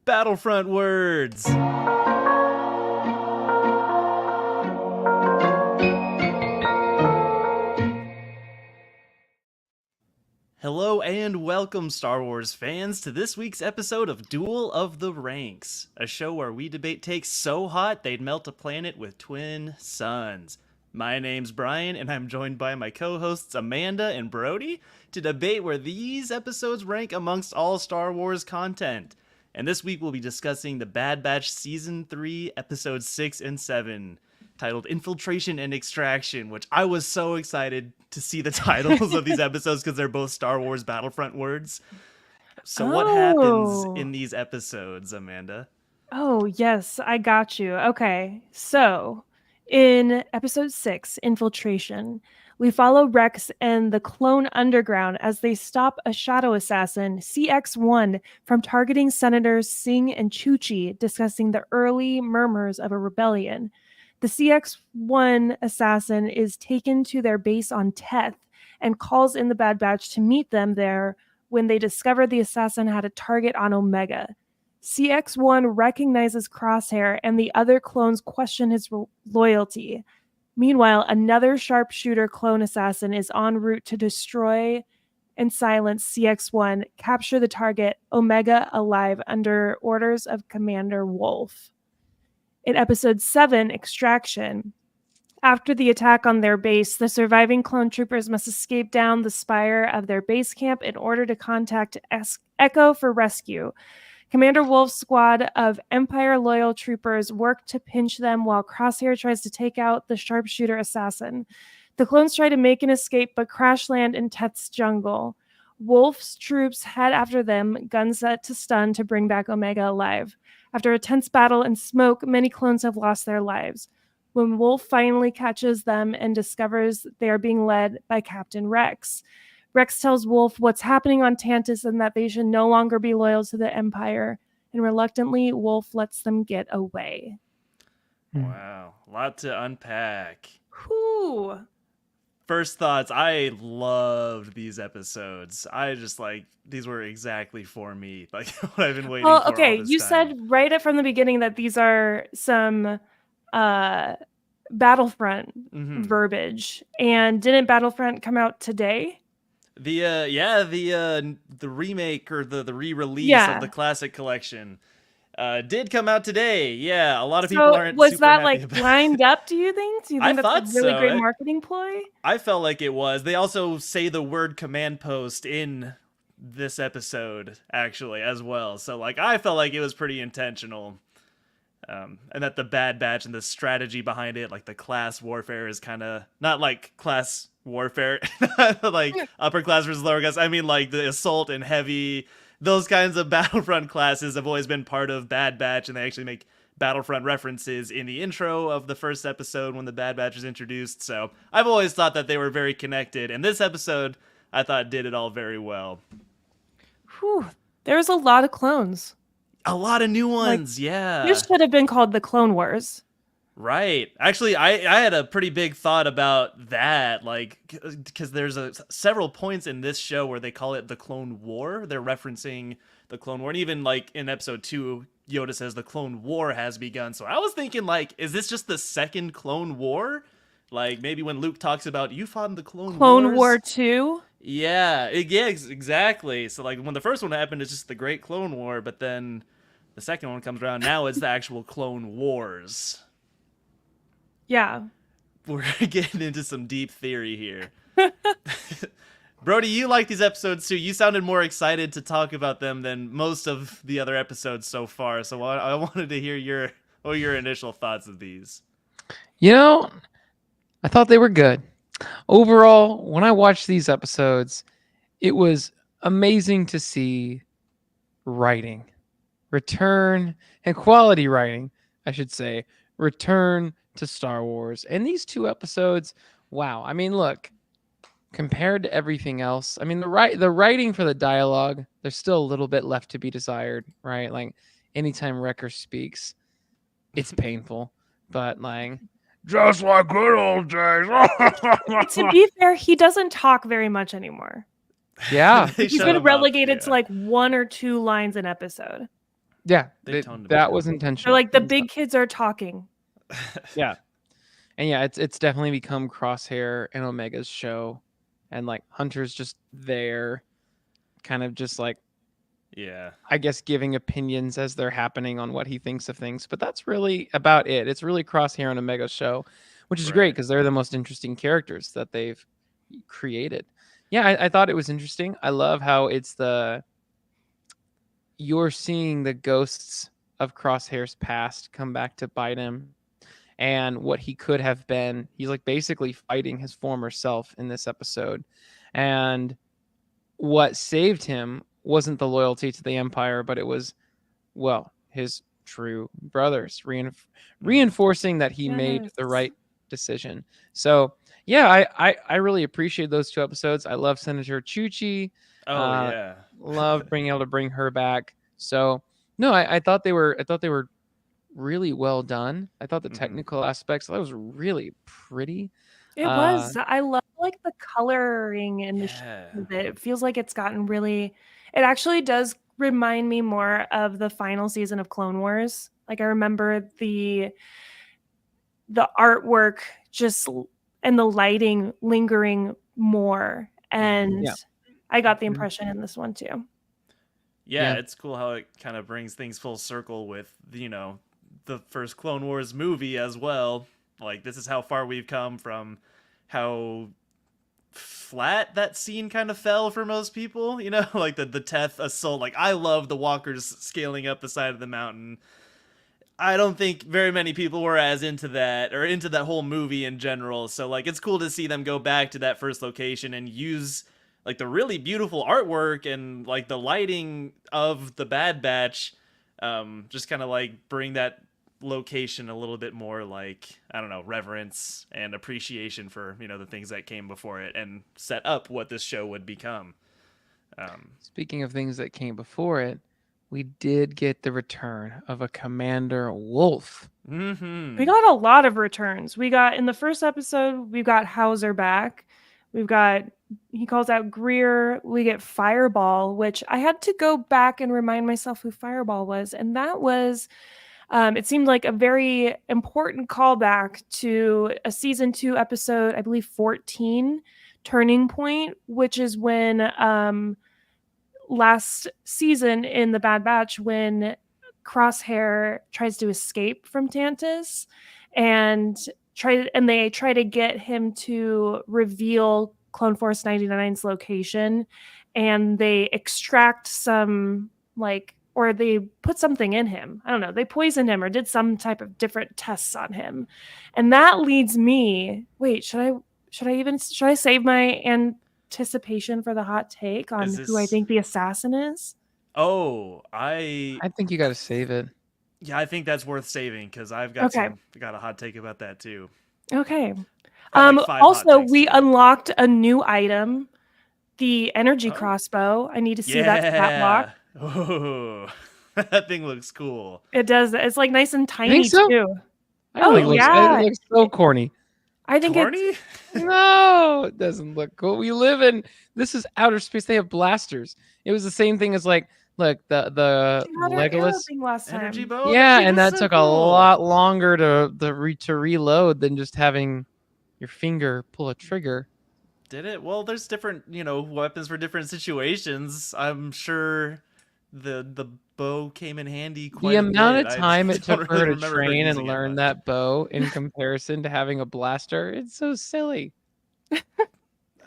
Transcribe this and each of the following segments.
Battlefront words. Hello and welcome, Star Wars fans, to this week's episode of Duel of the Ranks, a show where we debate takes so hot they'd melt a planet with twin suns. My name's Brian, and I'm joined by my co-hosts Amanda and Brody to debate where these episodes rank amongst all Star Wars content. And this week we'll be discussing the Bad Batch Season 3, Episodes 6 and 7, titled Infiltration and Extraction, which I was so excited to see the titles of these episodes because they're both Star Wars Battlefront words. So what happens in these episodes, Amanda? Oh, yes, I got you. Okay, so in Episode 6, Infiltration, we follow Rex and the Clone Underground as they stop a shadow assassin, CX-1, from targeting Senators Singh and Chuchi, discussing the early murmurs of a rebellion. The CX-1 assassin is taken to their base on Teth and calls in the Bad Batch to meet them there when they discover the assassin had a target on Omega. CX-1 recognizes Crosshair and the other clones question his loyalty. Meanwhile, another sharpshooter clone assassin is en route to destroy and silence CX-1, capture the target, Omega alive under orders of Commander Wolf. In Episode 7, Extraction, after the attack on their base, the surviving clone troopers must escape down the spire of their base camp in order to contact Echo for rescue. Commander Wolf's squad of Empire-loyal troopers work to pinch them while Crosshair tries to take out the sharpshooter assassin. The clones try to make an escape but crash land in Teth's jungle. Wolf's troops head after them, guns set to stun to bring back Omega alive. After a tense battle and smoke, many clones have lost their lives. When Wolf finally catches them and discovers they are being led by Captain Rex, Rex tells Wolf what's happening on Tantus and that they should no longer be loyal to the Empire. And reluctantly, Wolf lets them get away. Wow, a lot to unpack. Whew. First thoughts, I loved these episodes. I just these were exactly for me. Like what I've been waiting for. Okay, all this you time. said right from the beginning that these are some Battlefront verbiage. And didn't Battlefront come out today? The remake or the re-release of the classic collection did come out today. Yeah, a lot of people aren't. Was super that happy about lined up? Do you think? That's a really great so. marketing ploy? I felt like it was. They also say the word command post in this episode actually as well. So I felt like it was pretty intentional. And that the Bad Batch and the strategy behind it, like the class warfare, is kind of not like class warfare, like upper class versus lower class. I mean, like the assault and heavy, those kinds of Battlefront classes have always been part of Bad Batch, and they actually make Battlefront references in the intro of the first episode when the Bad Batch is introduced. So I've always thought that they were very connected, and this episode I thought did it all very well. Whew. There's a lot of clones. A lot of new ones, yeah. This should have been called the Clone Wars. Right. Actually, I had a pretty big thought about that, because there's several points in this show where they call it the Clone War. They're referencing the Clone War. And even, in Episode 2, Yoda says the Clone War has begun. So I was thinking, is this just the second Clone War? Maybe when Luke talks about, you fought in the Clone War 2? Yeah, exactly. So, when the first one happened, it's just the Great Clone War, but then the second one comes around. Now it's the actual Clone Wars. Yeah. We're getting into some deep theory here. Brody, you like these episodes too. You sounded more excited to talk about them than most of the other episodes so far. So I wanted to hear your initial thoughts of these. I thought they were good. Overall, when I watched these episodes, it was amazing to see writing return, and quality writing, I should say, return to Star Wars. And these two episodes, wow. I mean, look, compared to everything else, I mean, the writing for the dialogue, there's still a little bit left to be desired, right? Anytime Wrecker speaks, it's painful, but just like good old days. To be fair, he doesn't talk very much anymore. Yeah. He's been relegated to 1 or 2 lines an episode. Yeah, They toned him that down. was They're intentional. like the big kids are talking. Yeah. And yeah, it's definitely become Crosshair and Omega's show, and like Hunter's just there, kind of just like, Yeah. I guess, giving opinions as they're happening on what he thinks of things. But that's really about it. It's really Crosshair and Omega's show, which is great Right. because they're the most interesting characters that they've created. Yeah, I thought it was interesting. I love how you're seeing the ghosts of Crosshair's past come back to bite him, and what he could have been. He's like basically fighting his former self in this episode. And what saved him wasn't the loyalty to the Empire, but it was, well, his true brothers reinforcing that he made the Yes. right decision. So yeah, I really appreciate those 2 episodes. I love Senator Chuchi. Oh yeah. Love being able to bring her back. So no, I thought they were really well done. I thought the technical aspects, that was really pretty. It was. I love like the coloring and the shape Yeah. of it. It feels like it's gotten really. It actually does remind me more of the final season of Clone Wars. Like I remember the artwork and the lighting lingering more, and Yeah. I got the impression in this one too. Yeah, Yeah. it's cool how it kind of brings things full circle with, the first Clone Wars movie as well. Like, this is how far we've come from how flat that scene kind of fell for most people, like the Teth assault. Like, I love the walkers scaling up the side of the mountain. I don't think very many people were as into that or into that whole movie in general. So like it's cool to see them go back to that first location and use like the really beautiful artwork and like the lighting of the Bad Batch, just kind of like bring that location a little bit more like, I don't know, reverence and appreciation for, the things that came before it and set up what this show would become. Speaking of things that came before it, we did get the return of a Commander Wolf. We got a lot of returns. We got in the first episode, we got Hauser back. He calls out Greer. We get Fireball, which I had to go back and remind myself who Fireball was. And that was, it seemed like a very important callback to a season 2 episode, I believe 14, Turning Point, which is when last season in the Bad Batch, when Crosshair tries to escape from Tantus and they try to get him to reveal Clone Force 99's location, and they extract some or they put something in him. I don't know. They poisoned him or did some type of different tests on him. And that leads me, wait, should I save my anticipation for the hot take on who I think the assassin is? Oh, I think you got to save it. Yeah, I think that's worth saving because I've got Okay. got a hot take about that too. Okay. Got like 5 hot Also, takes we today. unlocked a new item, the energy crossbow. I need to see that stat block. Oh, that thing looks cool. It does. It's like nice and You tiny think so? too. I don't Oh, think it looks, yeah. it looks so corny. I think it's Corny? No, it doesn't look cool. This is outer space. They have blasters. It was the same thing as like, look, the She had her arrow Legolas. thing last time. Energy bow? Yeah, thing and is that so took a cool. lot longer to reload than just having your finger pull a trigger. Did it? Well, there's different, weapons for different situations. I'm sure the bow came in handy quite The a amount bit. of time I it don't took really her to remember her train and using it learn much. that bow in comparison to having a blaster, it's so silly.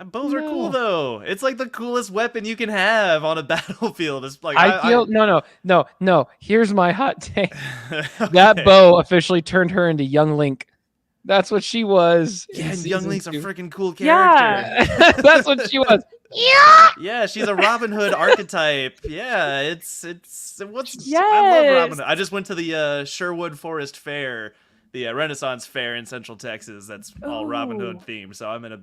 Bows are cool No. though. It's like the coolest weapon you can have on a battlefield. It's like I feel no. Here's my hot take. That bow officially turned her into young Link. That's what she was. in Yeah, and Young season Link's a 2. freaking cool Yeah. character. That's what she was. Yeah, she's a Robin Hood archetype. Yeah, it's I love Yes. Robin Hood. I just went to the Sherwood Forest Fair, the Renaissance Fair in Central Texas. That's all Robin Hood Ooh. themed. So I'm in a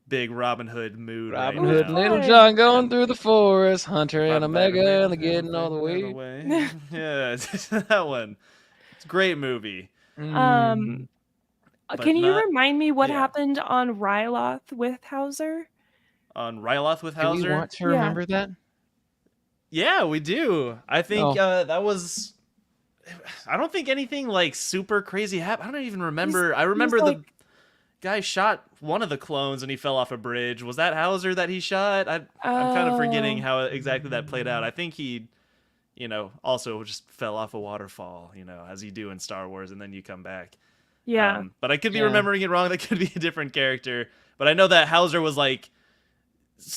big Robin Hood mood Robin right Hood, now. Little Good. John going through the forest, Hunter and Robin Omega, and Hood, getting all the way. Yeah, it's that one. It's a great movie. Mm. But Can you not- remind me what yeah. happened on Ryloth with Hauser? On Ryloth with Do Hauser. we want to Yeah. remember that? Yeah, we do. I think Oh. that was I don't think anything like super crazy happened. I don't even He's remember. I he's remember like, the guy shot one of the clones and he fell off a bridge. Was that Hauser that he shot? I'm kind of forgetting oh, how exactly that played out. I think he, also just fell off a waterfall, as you do in Star Wars, and then you come back. yeah. But I could be Yeah. remembering it wrong. That could be a different character. But I know that Hauser was like,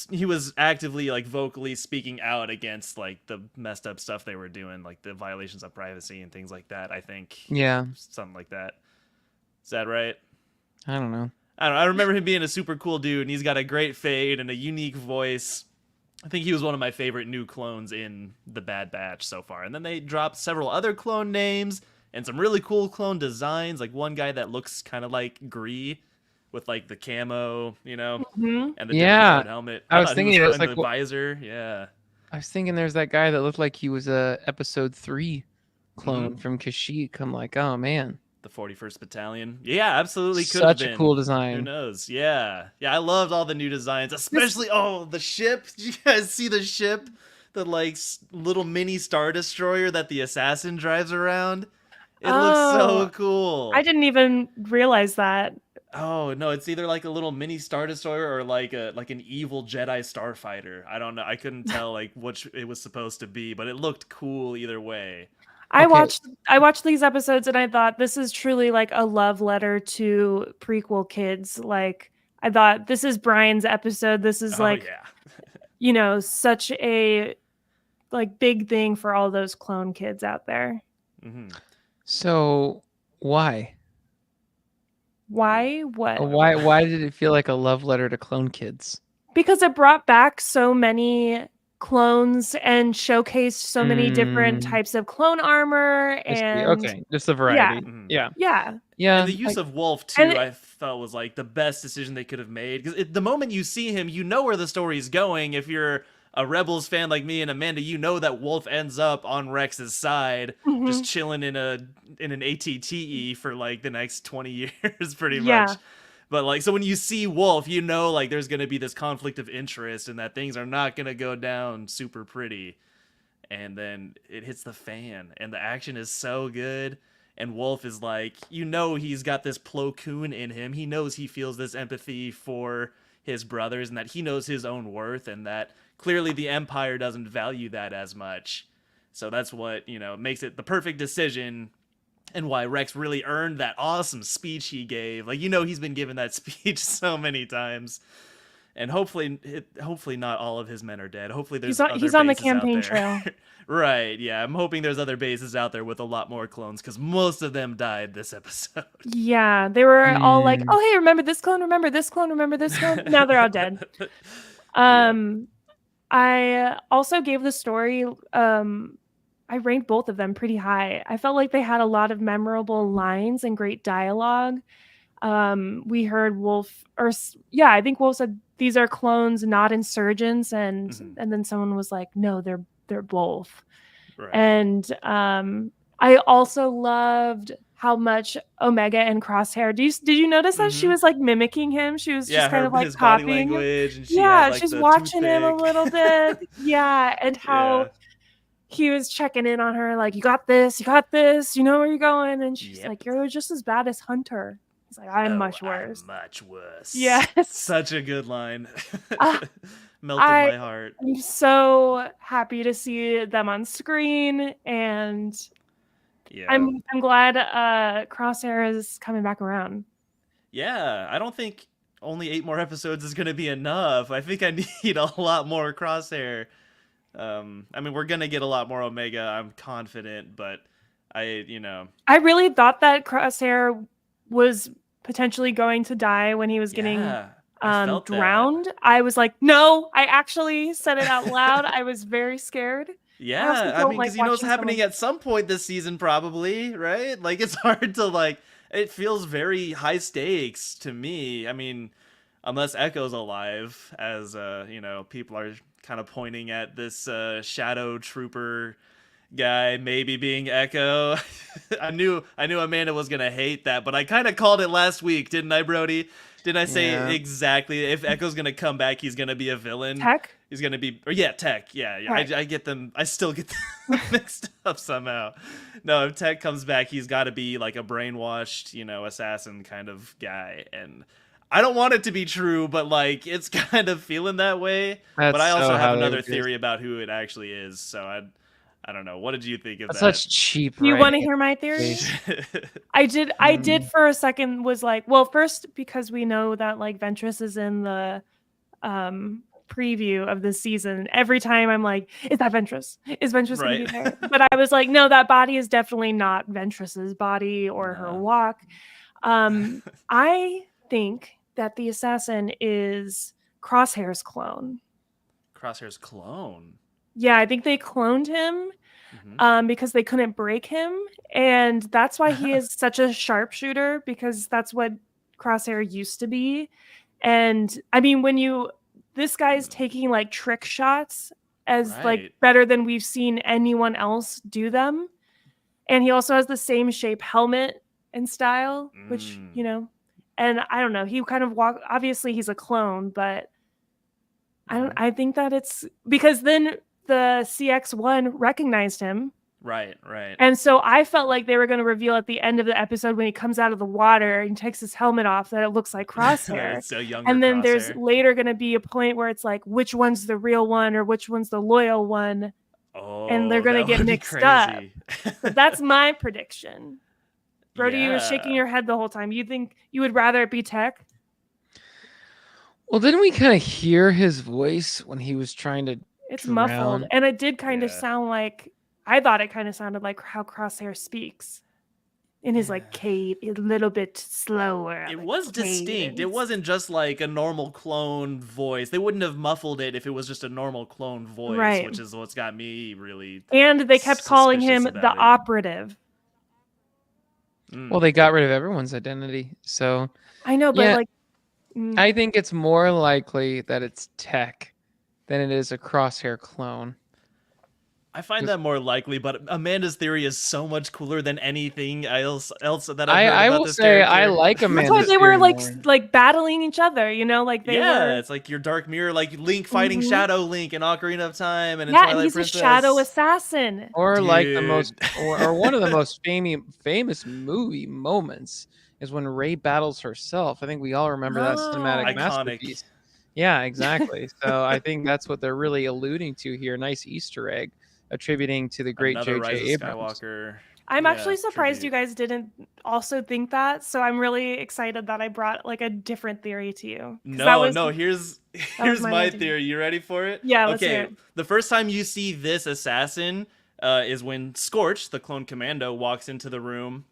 he was actively like vocally speaking out against like the messed up stuff they were doing, like the violations of privacy and things like that. I think Yeah. something like that. Is that right? I don't know. I don't know. I remember him being a super cool dude, and he's got a great fade and a unique voice. I think he was one of my favorite new clones in the Bad Batch so far. And then they dropped several other clone names and some really cool clone designs, like one guy that looks kind of like Gree with like the camo, Hmm. and the different Yeah. colored helmet. I I was thought he was thinking it fun. was And like the visor, yeah. I was thinking there's that guy that looked like he was a episode 3 Mm-hmm. clone from Kashyyyk. I'm like, oh man. The 41st Battalion. Yeah, absolutely could have Such a been. cool Who design. knows? Yeah. Yeah, I loved all the new designs, This especially the ship. Did you guys see the ship? The like little mini star destroyer that the assassin drives around? It looks oh, so cool. I didn't even realize that. Oh, no, it's either like a little mini star destroyer or like an evil Jedi starfighter. I don't know. I couldn't tell like which it was supposed to be, but it looked cool either way. I Okay. watched I watched these episodes and I thought this is truly like a love letter to prequel kids. Like I thought this is Brian's episode. This is Oh like, yeah. such a like big thing for all those clone kids out there. Mhm. So why? Why? What? Why did it feel like a love letter to clone kids? Because it brought back so many clones and showcased so many different Mm, types of clone armor I see. and Okay, just the yeah, variety. Mhm. Yeah. yeah. Yeah. And the use of Wolf And too, I felt was like the best decision they could have made. Because the moment you see him, you know where the story's going. If you're a Rebels fan like me and Amanda, you know that Wolf ends up on Rex's side, just Mhm. chilling in an ATTE for like the next 20 years, pretty Yeah. much. But like, so when you see Wolf, you know like there's gonna be this conflict of interest, and that things are not gonna go down super pretty. And then it hits the fan, and the action is so good. And Wolf is like, he's got this Plo Koon in him. He knows he feels this empathy for his brothers, and that he knows his own worth, and that clearly the Empire doesn't value that as much. So that's what makes it the perfect decision, and why Rex really earned that awesome speech he gave. Like he's been given that speech so many times, and hopefully not all of his men are dead. Hopefully there's other He's on the bases out campaign there. trail. Right, yeah, I'm hoping there's other bases out there with a lot more clones, because most of them died this episode. Yeah, they were all like, Mm, "Oh, hey, remember this clone? Remember this clone? Remember this clone?" Now they're all dead. Yep. Um, I also gave the story. I ranked both of them pretty high. I felt like they had a lot of memorable lines and great dialogue. We heard Wolf, yeah, I think Wolf said these are clones, not insurgents, and Mhm. then someone was like, "No, they're both." Right. And I also loved how much Omega and Crosshair. Did you notice that she Hmm. was like mimicking him? She was Yeah, just kind her of like his body copying him. language, and she had Yeah, like she's the watching him a toothpick. little bit. Yeah, and how Yeah. he was checking in on her, like, you got this, you know where you're going. And she's Yep. like, you're just as bad as Hunter. He's like, I'm Oh, much I'm worse. much worse. Yes. Such a good line. Uh, Melted I my heart. am so happy to see them on screen, and Yeah. I'm glad Crosshair is coming back around. Yeah, I don't think only 8 more episodes is gonna be enough. I think I need a lot more Crosshair. I mean, we're gonna get a lot more Omega, I'm confident, but I really thought that Crosshair was potentially going to die when he was getting yeah, I felt that. drowned. I was like, no, I actually said it out loud. I was very scared. I also Yeah, I don't mean, like because you know it's watching happening someone. at some point this season, probably, right? Like, it's hard to, like, it feels very high stakes to me. I mean, unless Echo's alive, as, people are kind of pointing at this Shadow Trooper guy maybe being Echo. I knew Amanda was gonna hate that, but I kind of called it last week, didn't I, Brody? Didn't I say Yeah. exactly? If Echo's gonna come back, he's gonna be a villain. Tech? He's gonna be, or yeah, Tech. Yeah, Right. I get them. I still get them mixed up somehow. No, if Tech comes back, he's got to be like a brainwashed, assassin kind of guy. And I don't want it to be true, but like it's kind of feeling that way. That's But I also so have how they another would do theory about who it actually is. So I don't know. What did you think of That's that? such cheap. You want to writing. hear my theory? Please. I did for a second was like, well, first because we know that like Ventress is in the preview of this season. Every time I'm like, is that Ventress? Is Ventress gonna be Right. there? But I was like, no, that body is definitely not Ventress's body or her No. walk. I think that the assassin is Crosshair's clone. Crosshair's clone. Yeah, I think they cloned him because they couldn't break him. And that's why he is such a sharpshooter, because that's what Crosshair used to be. And I mean, this guy's taking like trick shots as like Right. better than we've seen anyone else do them. And he also has the same shape helmet and style, which, and I don't know, he kind of obviously he's a clone, but I think that it's because then the CX-1 recognized him. Right. And so I felt like they were going to reveal at the end of the episode when he comes out of the water and takes his helmet off that it looks like Crosshair. It's a younger And then there's Crosshair. later going to be a point where it's like, which one's the real one or which one's the loyal one? Oh, and they're going to that get would be mixed up. crazy. So that's my prediction. Brody, you were Yeah. shaking your head the whole time. You think you would rather it be Tech? Well, didn't we kind of hear his voice when he was trying to? It's drown? muffled. And it did kind of Yeah. sound like, I thought it kind of sounded like how Crosshair speaks. In his like cave, a little bit slower. It like, was distinct. It wasn't just like a normal clone voice. They wouldn't have muffled it if it was just a normal clone voice, Right. which is what's got me really. And they kept calling him suspicious the about it. operative. Well, they got rid of everyone's identity, so I know, but Yeah. like, I think it's more likely that it's Tech than it is a Crosshair clone. I find that more likely, but Amanda's theory is so much cooler than anything else that I've heard I about will this say character. I like that's why Amanda's they were theory like more. like battling each other, like they were. It's like your Dark Mirror, like Link fighting Shadow Link in Ocarina of Time and in Yeah, Twilight and he's Princess. a shadow assassin. Or like the Dude. most, or one of the most famous movie moments is when Rey battles herself. I think we all remember that cinematic Iconic. masterpiece. Yeah, exactly. So I think that's what they're really alluding to here. Nice Easter egg attributing to the great Another Rise J.J. of Abrams. Skywalker. I'm actually surprised tribute. you guys didn't also think that. So I'm really excited that I brought like a different theory to you. No, here's was my idea. theory. You ready for it? Yeah, let's okay. hear it. The first time you see this assassin is when Scorch, the clone commando, walks into the room,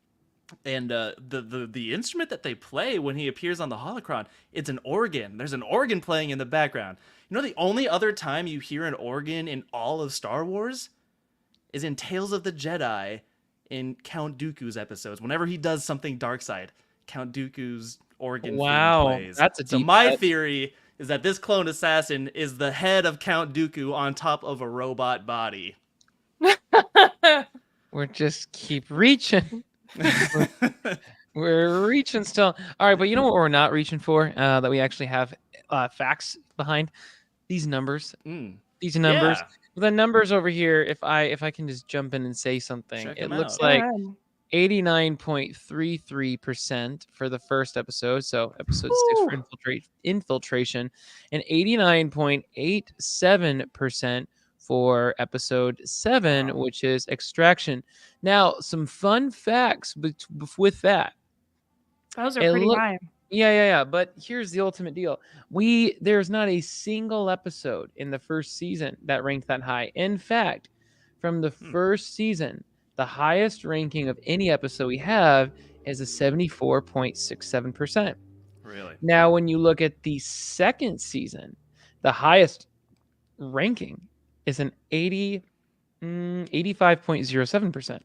and the instrument that they play when he appears on the holocron, it's an organ. There's an organ playing in the background. The only other time you hear an organ in all of Star Wars is in Tales of the Jedi in Count Dooku's episodes. Whenever he does something dark side, Count Dooku's organ theme plays. That's a So deep my cut. theory is that this clone assassin is the head of Count Dooku on top of a robot body. We're just keep reaching. We're reaching still. All right, but you know what we're not reaching for? That we actually have facts behind these numbers. These numbers. Yeah. The numbers over here. If I can just jump in and say something, Check it 'em looks out. like Go ahead. 89.33% for the first episode. So episode 6 for infiltration, and 89.87% for episode 7, which is extraction. Now, some fun facts with that. Those are pretty high. Yeah. But here's the ultimate deal. There's not a single episode in the first season that ranked that high. In fact, from the first season, the highest ranking of any episode we have is a 74.67%. Really? Now, when you look at the second season, the highest ranking is an 85.07%.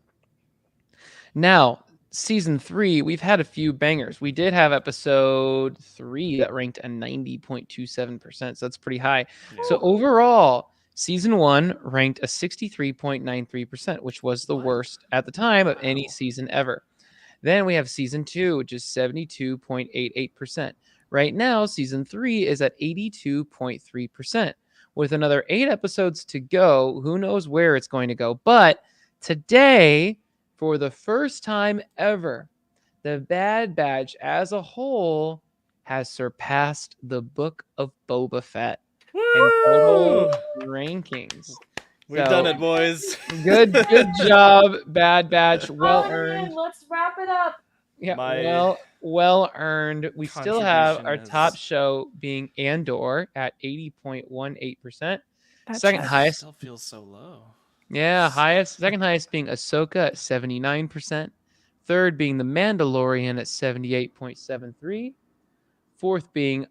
Now, season 3, we've had a few bangers. We did have episode 3 that ranked a 90.27%. So that's pretty high. Yeah. So overall, Season 1 ranked a 63.93%, which was the What? worst at the time of Wow. any season ever. Then we have season 2, which is 72.88%. Right now, season 3 is at 82.3%. With another 8 episodes to go, who knows where it's going to go. But today, for the first time ever, the Bad Batch as a whole has surpassed the Book of Boba Fett in Woo! total rankings. We've done So it, boys. good job, Bad Batch. Well earned. Let's wrap it up. Yeah, My well earned. We still have contribution our top has- show being Andor at 80.18%. That Second check. highest, still feels so low. yeah, second highest being Ahsoka at 79%. Third being The Mandalorian at 78.73. Fourth being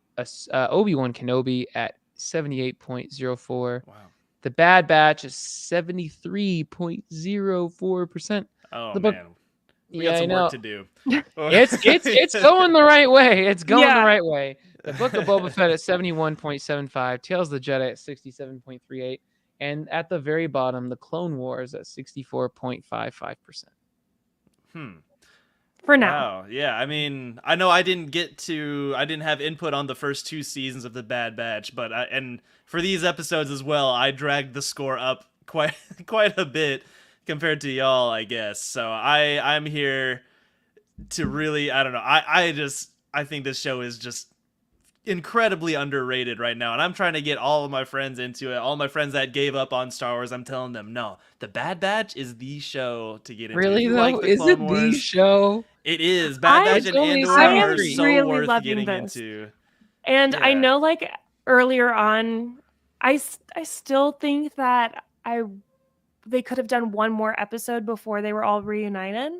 Obi-Wan Kenobi at 78.04. Wow. The Bad Batch is 73.04%. Oh The book, man, we yeah, got I some know. work to do. It's going the right way. It's going the Yeah. right way. The Book of Boba Fett at 71.75, Tales of the Jedi at 67.38, and at the very bottom, The Clone Wars at 64.55%. For now. Wow. Yeah. I mean, I know I didn't have input on the first 2 seasons of the Bad Batch, but and for these episodes as well, I dragged the score up quite quite a bit compared to y'all, I guess. So I'm here to really, I don't know. I think this show is just incredibly underrated right now, and I'm trying to get all of my friends into it. All my friends that gave up on Star Wars, I'm telling them, no, the Bad Batch is the show to get into. Really, if you though? like the Is Clone it Wars, the show? it is. Bad Batch and only Andor I am are so really worth loving getting this. into. And I Yeah. know, like, earlier on, I still think that they could have done one more episode before they were all reunited.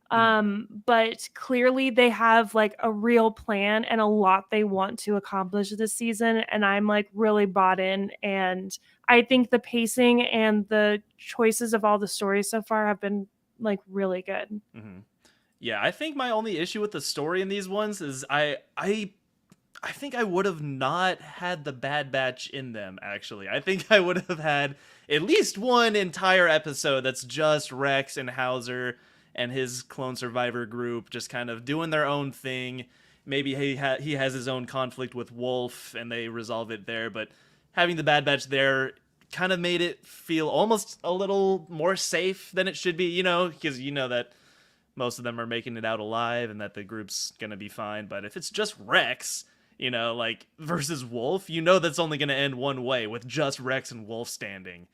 But clearly they have like a real plan and a lot they want to accomplish this season, and I'm like really bought in, and I think the pacing and the choices of all the stories so far have been like really good. Mm-hmm. Yeah, I think my only issue with the story in these ones is I think I would have not had the Bad Batch in them, actually. I think I would have had at least one entire episode that's just Rex and Hauser and his clone survivor group just kind of doing their own thing. Maybe he has his own conflict with Wolf and they resolve it there, but having the Bad Batch there kind of made it feel almost a little more safe than it should be, because you know that most of them are making it out alive and that the group's going to be fine. But if it's just Rex, like versus Wolf, that's only going to end one way with just Rex and Wolf standing.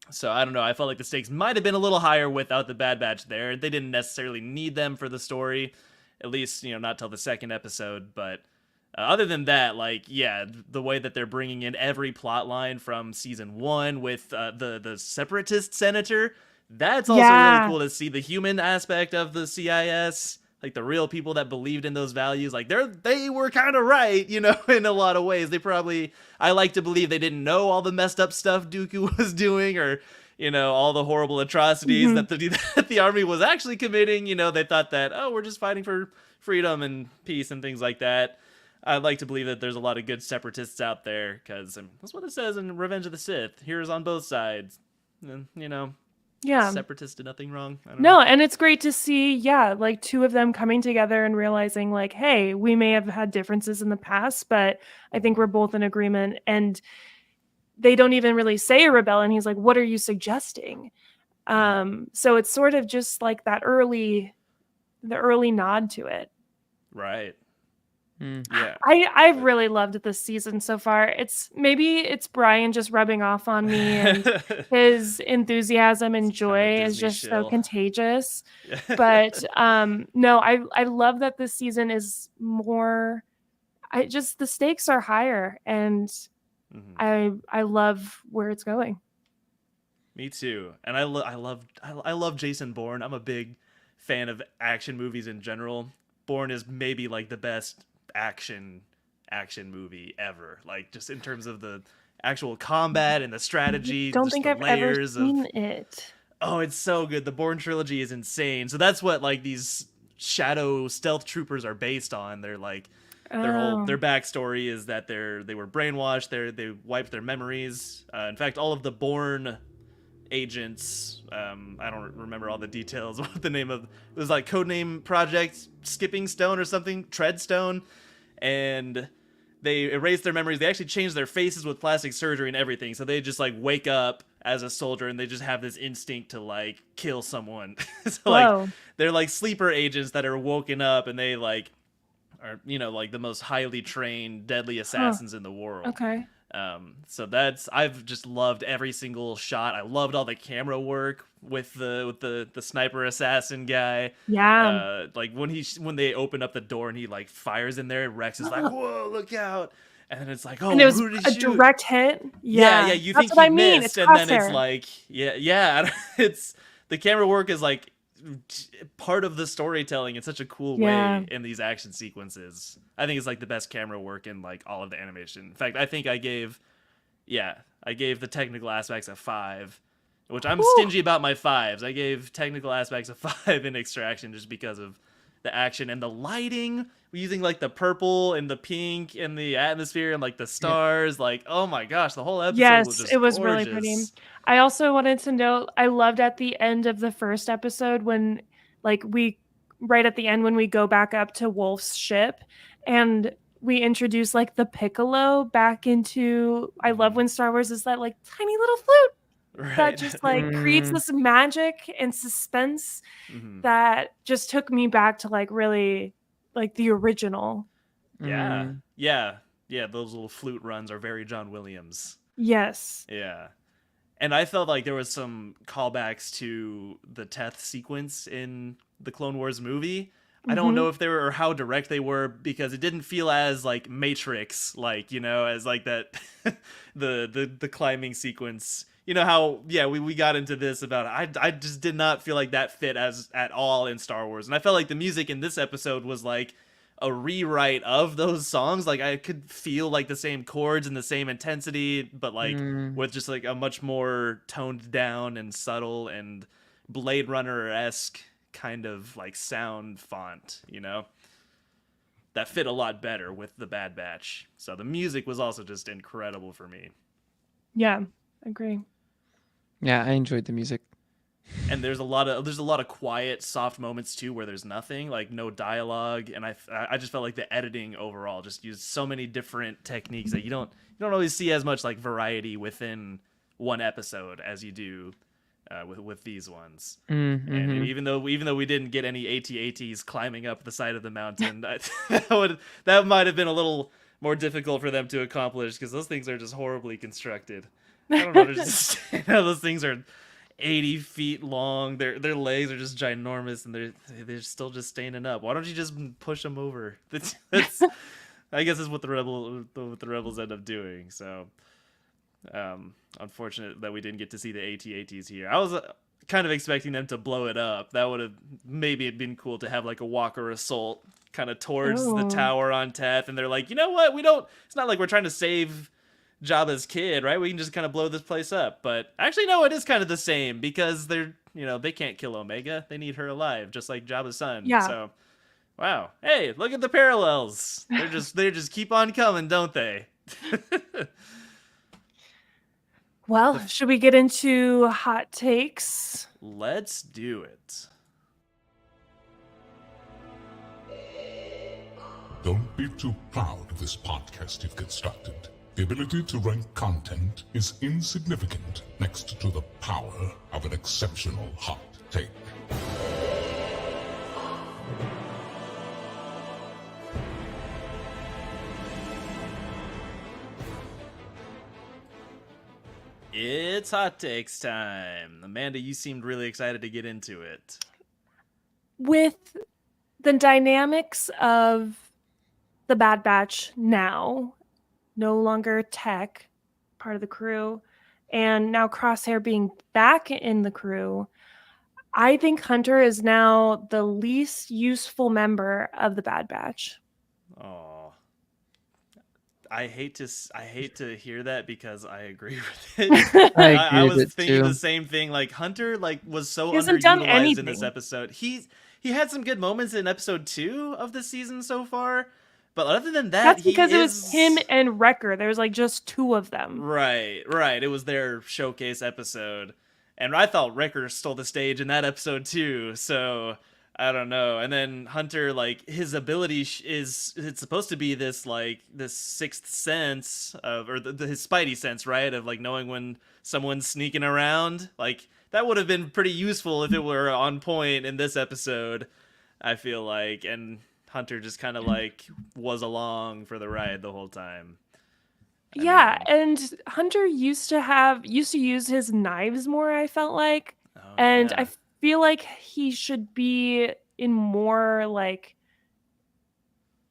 So I don't know. I felt like the stakes might have been a little higher without the Bad Batch there. They didn't necessarily need them for the story, at least, not till the second episode. But other than that, like, yeah, the way that they're bringing in every plot line from season 1 with the separatist senator, that's also really cool to see the human aspect of the CIS. Like the real people that believed in those values, like they were kind of right, in a lot of ways. I like to believe they didn't know all the messed up stuff Dooku was doing, or all the horrible atrocities that the army was actually committing. They thought that, oh, we're just fighting for freedom and peace and things like that. I'd like to believe that there's a lot of good separatists out there, because that's what it says in Revenge of the Sith. Heroes on both sides, and Yeah. separatists did nothing wrong. I don't No, know. and it's great to see, like 2 of them coming together and realizing like, hey, we may have had differences in the past, but I think we're both in agreement. And they don't even really say a rebellion. He's like, what are you suggesting? So it's sort of just like the early nod to it. Right. Mm. Yeah. I've really loved this season so far. Maybe it's Brian just rubbing off on me, and his enthusiasm and It's kind of a joy is Disney just so shill. contagious. But no, I love that this season is more. The stakes are higher, and I love where it's going. Me too. And I love Jason Bourne. I'm a big fan of action movies in general. Bourne is maybe like the best action movie ever. Like just in terms of the actual combat and the strategy, Don't just think the I've ever layers seen of it. Oh, it's so good. The Bourne trilogy is insane. So that's what like these shadow stealth troopers are based on. They're like Oh. their backstory is that they were brainwashed. They wiped their memories. In fact, all of the Bourne agents, I don't remember all the details. What the name of it was, like codename Project Skipping Stone or something, Treadstone, and they erased their memories. They actually changed their faces with plastic surgery and everything. So they just like wake up as a soldier and they just have this instinct to like kill someone. So like Whoa. they're like sleeper agents that are woken up and they like are, you know, like the most highly trained deadly assassins in the world. Okay. So I've just loved every single shot. I loved all the camera work with the sniper assassin guy. Yeah. Like when they open up the door and he like fires in there, Rex is like, "Whoa, look out!" And then it's like, "Oh, And it was who did a he shoot?" direct hit. Yeah, Yeah. you That's think what he I mean. missed, It's and then it's crosshair. like, yeah, it's the camera work is like part of the storytelling in such a cool Yeah. way in these action sequences. I think it's like the best camera work in like all of the animation. In fact, I think I gave the technical aspects a 5, which I'm Whew. stingy about my 5s. I gave technical aspects a 5 in Extraction just because of the action and the lighting. We're using like the purple and the pink and the atmosphere and like the Yeah. stars. Like, oh my gosh, the whole episode was Yes, just it was really pretty. gorgeous. I also wanted to note, I loved at the end of the first episode when, like, right at the end when we go back up to Wolf's ship and we introduce like the piccolo back into. I love when Star Wars is that like tiny little flute that Right. just like creates this magic and suspense Mhm. that just took me back to like really like the original. Yeah. Mm. Yeah, those little flute runs are very John Williams. Yes. Yeah. And I felt like there was some callbacks to the Teth sequence in the Clone Wars movie. I don't know if they were or how direct they were because it didn't feel as like Matrix, like, you know, as like that the climbing sequence. You know how we got into this about I just did not feel like that fit as at all in Star Wars. And I felt like the music in this episode was like a rewrite of those songs. Like I could feel like the same chords and the same intensity, but like with just like a much more toned down and subtle and Blade Runner-esque kind of like sound font, you know, that fit a lot better with the Bad Batch. So the music was also just incredible for me. Yeah, agree. Yeah, I enjoyed the music. And there's a lot of quiet, soft moments too, where there's nothing, like no dialogue, and I just felt like the editing overall just used so many different techniques that you don't always see as much like variety within one episode as you do with these ones. Mm-hmm. And even though we didn't get any AT-ATs climbing up the side of the mountain, that might have been a little more difficult for them to accomplish because those things are just horribly constructed. I don't know, those things are 80 feet long. Their legs are just ginormous, and they're still just standing up. Why don't you just push them over? That's I guess is what the rebels end up doing. So, unfortunate that we didn't get to see the AT-ATs here. I was kind of expecting them to blow it up. That would have maybe it'd been cool to have like a Walker assault kind of towards the tower on Teth, and they're like, you know what? We don't. It's not like we're trying to save Jabba's kid, right? We can just kind of blow this place up. But actually, no, it is kind of the same because they can't kill Omega. They need her alive, just like Jabba's son. Yeah. So, wow. Hey, look at the parallels. They just keep on coming, don't they? Well, should we get into hot takes? Let's do it. Don't be too proud of this podcast you've constructed. The ability to rank content is insignificant next to the power of an exceptional hot take. It's hot takes time. Amanda, you seemed really excited to get into it. With the dynamics of the Bad Batch now, no longer Tech, part of the crew, and now Crosshair being back in the crew, I think Hunter is now the least useful member of the Bad Batch. Oh, I hate to hear that because I agree with it. I was thinking the same thing. Like Hunter, was so underutilized in this episode. He had some good moments in episode 2 of the season so far, But other than that, That's he because it was is him and Wrecker. There's like just two of them. right. It was their showcase episode, and I thought Wrecker stole the stage in that episode too. So I don't know. And then Hunter, like his ability is it's supposed to be this like this sixth sense of or his spidey sense, right? Of like knowing when someone's sneaking around. Like that would have been pretty useful if it were on point in this episode. I feel like, and Hunter just kind of like was along for the ride the whole time. Yeah, I mean, and Hunter used to use his knives more, I felt like. oh And I yeah. feel like he should be in more like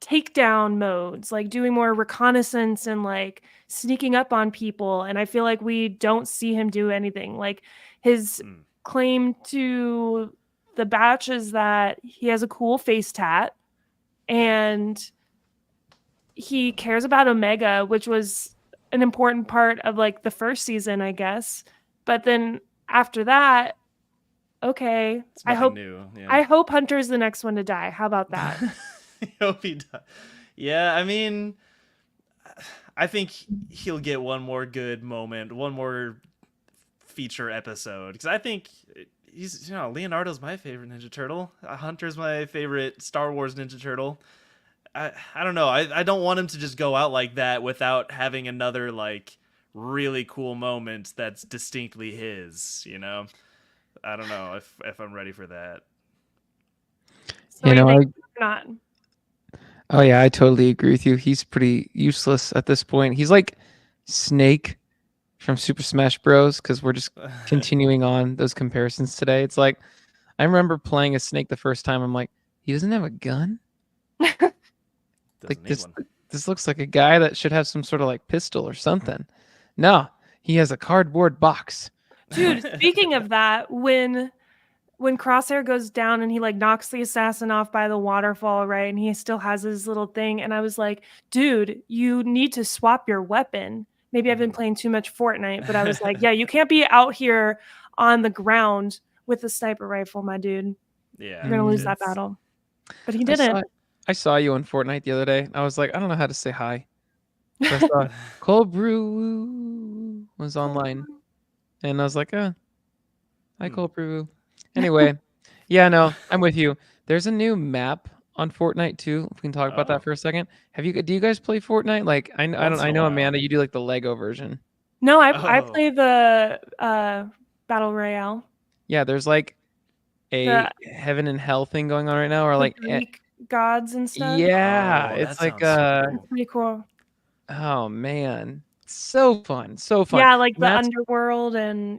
takedown modes, like doing more reconnaissance and like sneaking up on people. And I feel like we don't see him do anything. Like his Mm, claim to the batch is that he has a cool face tat and he cares about Omega, which was an important part of like the first season, I guess. But then after that, okay, it's nothing new. Yeah. I hope Hunter's the next one to die. How about that? I hope he does. Yeah, I mean, I think he'll get one more good moment, one more feature episode, because I think he's Leonardo's my favorite Ninja Turtle. Hunter's my favorite Star Wars Ninja Turtle. I don't know. I don't want him to just go out like that without having another like really cool moment that's distinctly his. I don't know if I'm ready for that. So You you know, think not? oh yeah, I totally agree with you. He's pretty useless at this point. He's like Snake from Super Smash Bros. Because we're just continuing on those comparisons today. It's like I remember playing as Snake the first time. I'm like, he doesn't have a gun. Doesn't Like need one. this looks like a guy that should have some sort of like pistol or something. No, he has a cardboard box. Dude, speaking of that, when Crosshair goes down and he like knocks the assassin off by the waterfall, right? And he still has his little thing. And I was like, dude, you need to swap your weapon. Maybe I've been playing too much Fortnite, but I was like, yeah, you can't be out here on the ground with a sniper rifle, my dude. Yeah, You're gonna lose that it's- battle. But he I didn't. I saw you on Fortnite the other day. I was like, I don't know how to say hi. So I saw Cold Brew was online, and I was like, hi, Cold Brew. Anyway, yeah, no, I'm with you. There's a new map on Fortnite too. If we can talk about Oh. that for a second. Do you guys play Fortnite? Like, I Once in a know while. Amanda, you do like the Lego version. No, I Oh. play the Battle Royale. Yeah, there's like a The- heaven and hell thing going on right now, or The like, Greek gods and stuff. yeah, Oh, it's that like sounds so cool. It's pretty cool. oh man, so fun, so fun. Yeah, like And the that's- underworld and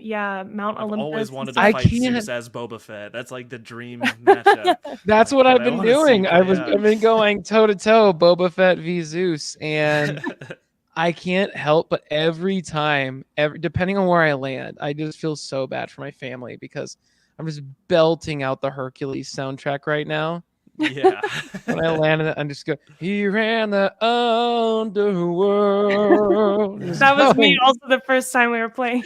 Mount I've Olympus. always and wanted to stuff. I fight can't- Zeus as Boba Fett. That's like the dream matchup. That's what that I've I been wanna see doing. play out. I've been going toe to toe, Boba Fett v Zeus, and I can't help but every time, depending on where I land, I just feel so bad for my family because I'm just belting out the Hercules soundtrack right now. Yeah. When I land in it, I'm just going, he ran the underworld. Just That was me going. also the first time we were playing.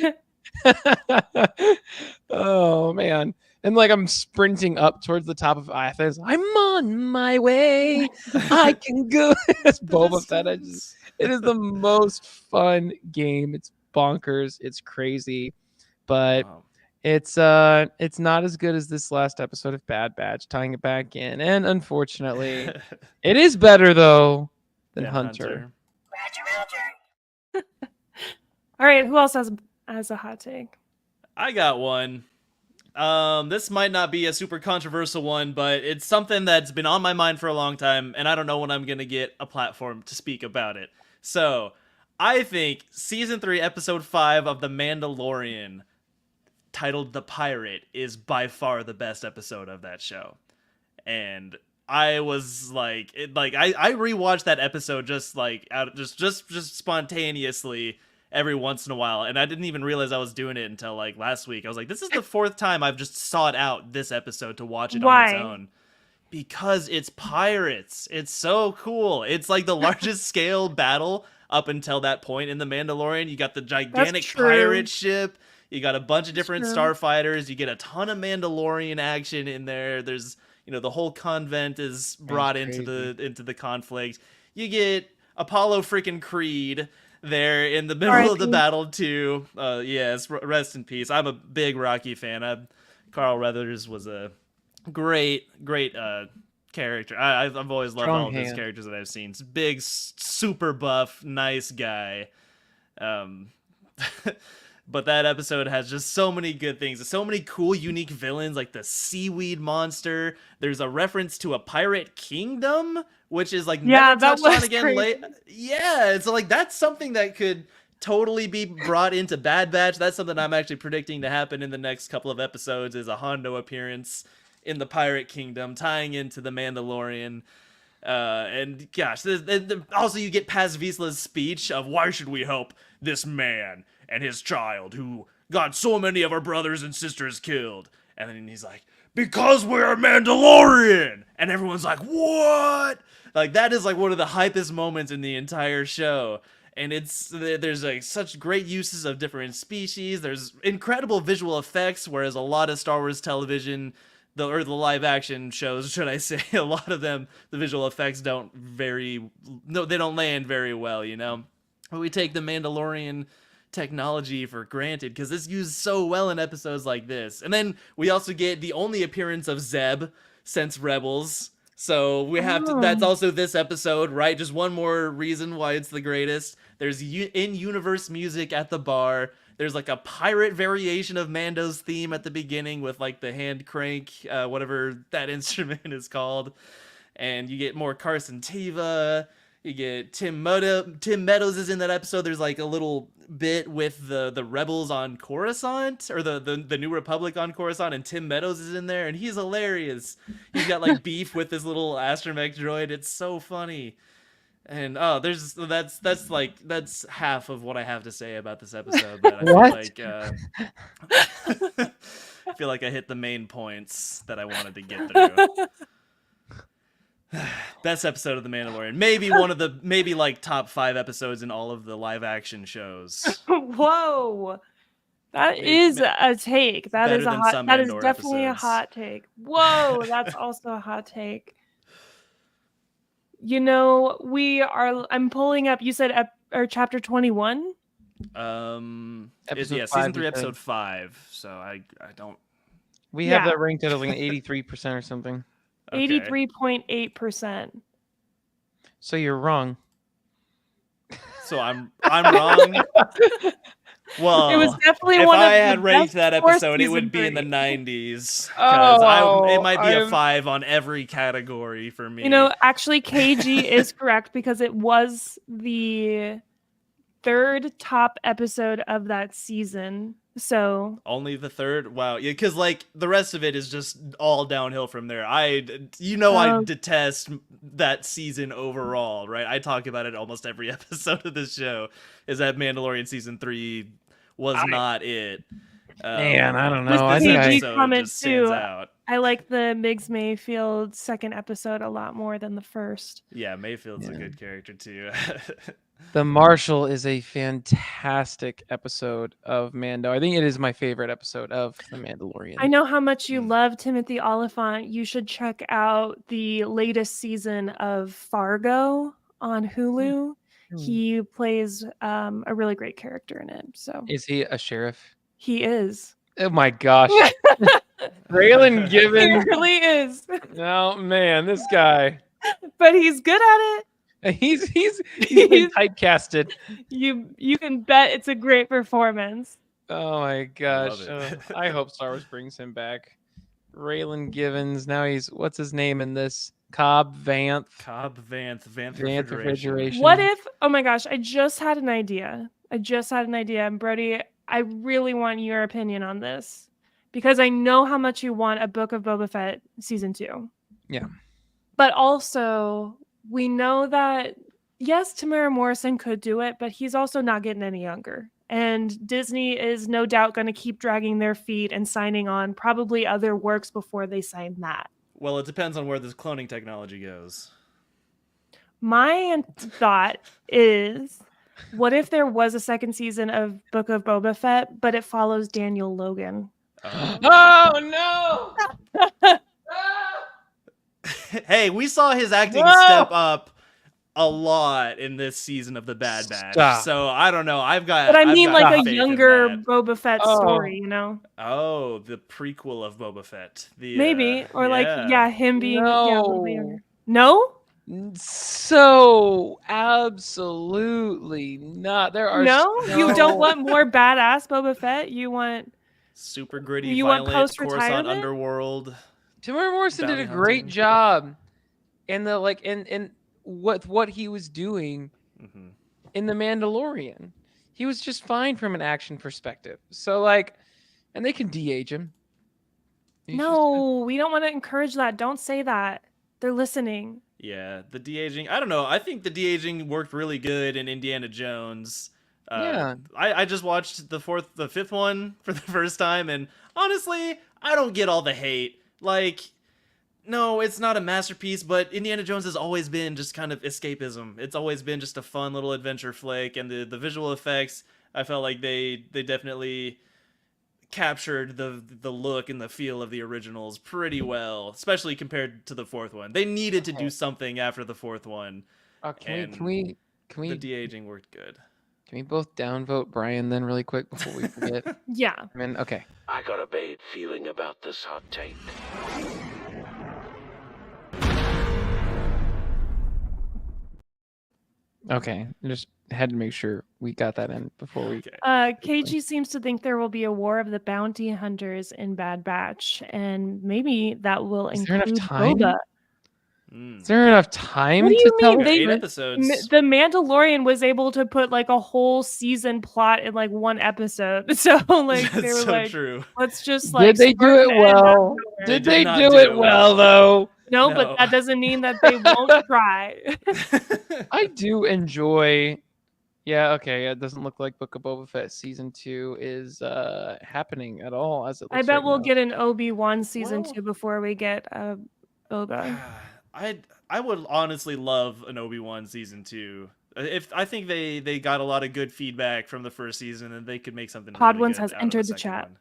Oh man. And like I'm sprinting up towards the top of Athens. I'm on my way. I can go. It's Boba Fett. It is the most fun game. It's bonkers. It's crazy. But Wow. it's not as good as this last episode of Bad Batch, tying it back in. And unfortunately, it is better though than Yeah, Hunter. All right, who else has a hot take? I got one. This might not be a super controversial one, but it's something that's been on my mind for a long time, and I don't know when I'm gonna get a platform to speak about it. So, I think Season 3, Episode 5 of The Mandalorian, titled The Pirate, is by far the best episode of that show. And I was like, I rewatched that episode just like just spontaneously every once in a while, and I didn't even realize I was doing it until like last week. I was like, this is the fourth time I've just sought out this episode to watch it on Why? its own. Because it's pirates. It's so cool. It's like the largest scale battle up until that point in The Mandalorian. You got the gigantic true. pirate ship. You got a bunch of different true. starfighters. You get a ton of Mandalorian action in there. There's, the whole convent is brought into crazy. the conflict. you get Apollo freaking Creed there in the middle of the battle too. Yes, rest in peace. I'm a big Rocky fan. Carl Weathers was a great character. I've always loved all of his characters that I've seen. He's big, super buff, nice guy. But that episode has just so many good things. So many cool, unique villains, like the seaweed monster. There's a reference to a pirate kingdom, which is like never touched on again late. Yeah, it's like that's something that could totally be brought into Bad Batch. That's something I'm actually predicting to happen in the next couple of episodes, is a Hondo appearance in the pirate kingdom, tying into the Mandalorian. And gosh, also you get Paz Vizsla's speech of, why should we help this man and his child who got so many of our brothers and sisters killed? And then he's like, because we're Mandalorian! And everyone's like, what? Like, that is like one of the hypest moments in the entire show. And there's like such great uses of different species. There's incredible visual effects, whereas a lot of Star Wars television, the live action shows, should I say, a lot of them, the visual effects they don't land very well, you know? But we take the Mandalorian technology for granted because it's used so well in episodes like this. And then we also get the only appearance of Zeb since Rebels. So we have to, that's also this episode, right? Just one more reason why it's the greatest. There's in-universe music at the bar. There's like a pirate variation of Mando's theme at the beginning with like the hand crank, whatever that instrument is called. And you get more Carson Teva. You get Tim Meadows is in that episode. There's like a little bit with the rebels on Coruscant, or the New Republic on Coruscant, and Tim Meadows is in there, and he's hilarious. He's got like beef with this little astromech droid. It's so funny. And that's half of what I have to say about this episode. But I feel like I hit the main points that I wanted to get through. Best episode of The Mandalorian. Maybe one of the like top 5 episodes in all of the live action shows. Whoa. That is a take. That is definitely a hot take. Whoa, that's also a hot take. You know, I'm pulling up, you said chapter 21? Season 3, episode 5. So I don't. We have that ranked at like 83% or something. Okay. 83.8%. So you're wrong. So I'm wrong. Well, it was definitely if one I of had ranked that episode, it would be in the 90s. Because it might be a 5 on every category for me. You know, actually, KG is correct because it was the 3rd top episode of that season. So only the 3rd? Wow. Yeah, because like the rest of it is just all downhill from there. I detest that season overall, right? I talk about it almost every episode of this show, is that Mandalorian season 3 was not it. Man, I don't know. I think I comment too. Out. I like the Migs Mayfield 2nd episode a lot more than the 1st. Yeah, Mayfield's a good character too. The Marshal is a fantastic episode of Mando. I think it is my favorite episode of The Mandalorian. I know how much you love Timothy Olyphant. You should check out the latest season of Fargo on Hulu. He plays a really great character in it. So is he a sheriff? He is. Oh my gosh. Raylan Givens. He really is. Oh man, this guy. But he's good at it. He's been typecasted. You can bet it's a great performance. Oh my gosh. I hope Star Wars brings him back. Raylan Givens. Now he's, what's his name in this? Cobb Vanth Refrigeration. What if, oh my gosh, I just had an idea. And Brody, I really want your opinion on this, because I know how much you want a Book of Boba Fett season 2. Yeah. But also, we know that, yes, Tamara Morrison could do it, but he's also not getting any younger. And Disney is no doubt going to keep dragging their feet and signing on probably other works before they sign that. Well, it depends on where this cloning technology goes. My thought is, what if there was a 2nd season of Book of Boba Fett, but it follows Daniel Logan? Oh, no! Hey, we saw his acting step up a lot in this season of the Bad Batch. Stop. So I don't know. I've got. But I mean, I've got like a faith in younger that. Boba Fett story, you know? Oh, the prequel of Boba Fett. The Maybe. Or like, yeah. him being a little bit No. younger. No? So absolutely not. There are No? You don't no- want more badass Boba Fett? You want Super gritty, You want violent Coruscant post-retirement? underworld. Tamara Morrison did a bounty great hunting. job in the in what he was doing Mm-hmm. in The Mandalorian. He was just fine from an action perspective. So like, and they can de-age him. He's just- No, we don't want to encourage that. Don't say that. They're listening. Yeah, the de-aging. I don't know. I think the de-aging worked really good in Indiana Jones. Yeah. I just watched the fifth one for the first time, and honestly, I don't get all the hate. Like, no, it's not a masterpiece, but Indiana Jones has always been just kind of escapism. It's always been just a fun little adventure flick, and the visual effects, I felt like they definitely captured the look and the feel of the originals pretty well, especially compared to the fourth one. They needed to do something after the fourth one. Can And we The de-aging worked good. can we both downvote Brian then really quick before we forget? Yeah. I mean, okay. I got a bad feeling about this hot take. Okay. Just had to make sure we got that in before we Okay. KG seems to think there will be a war of the bounty hunters in Bad Batch, and maybe that will Is there enough include time? Boba. Is there enough time What do to you tell mean? the They- Eight story? episodes. The Mandalorian was able to put like a whole season plot in like one episode. So like they That's were so like, true. let's just like Did they do start it and end out of well? nowhere. Did They they did not do do it it well well. though? No, No. but that doesn't mean that they won't try. I do enjoy. Yeah, okay. It doesn't look like Book of Boba Fett season 2 is happening at all as it looks I bet right we'll now. get an Obi-Wan season Well- 2 before we get Boba. I would honestly love an Obi-Wan season 2. If I think they got a lot of good feedback from the first season, and they could make something really Podwins good has out of entered the second chat. one.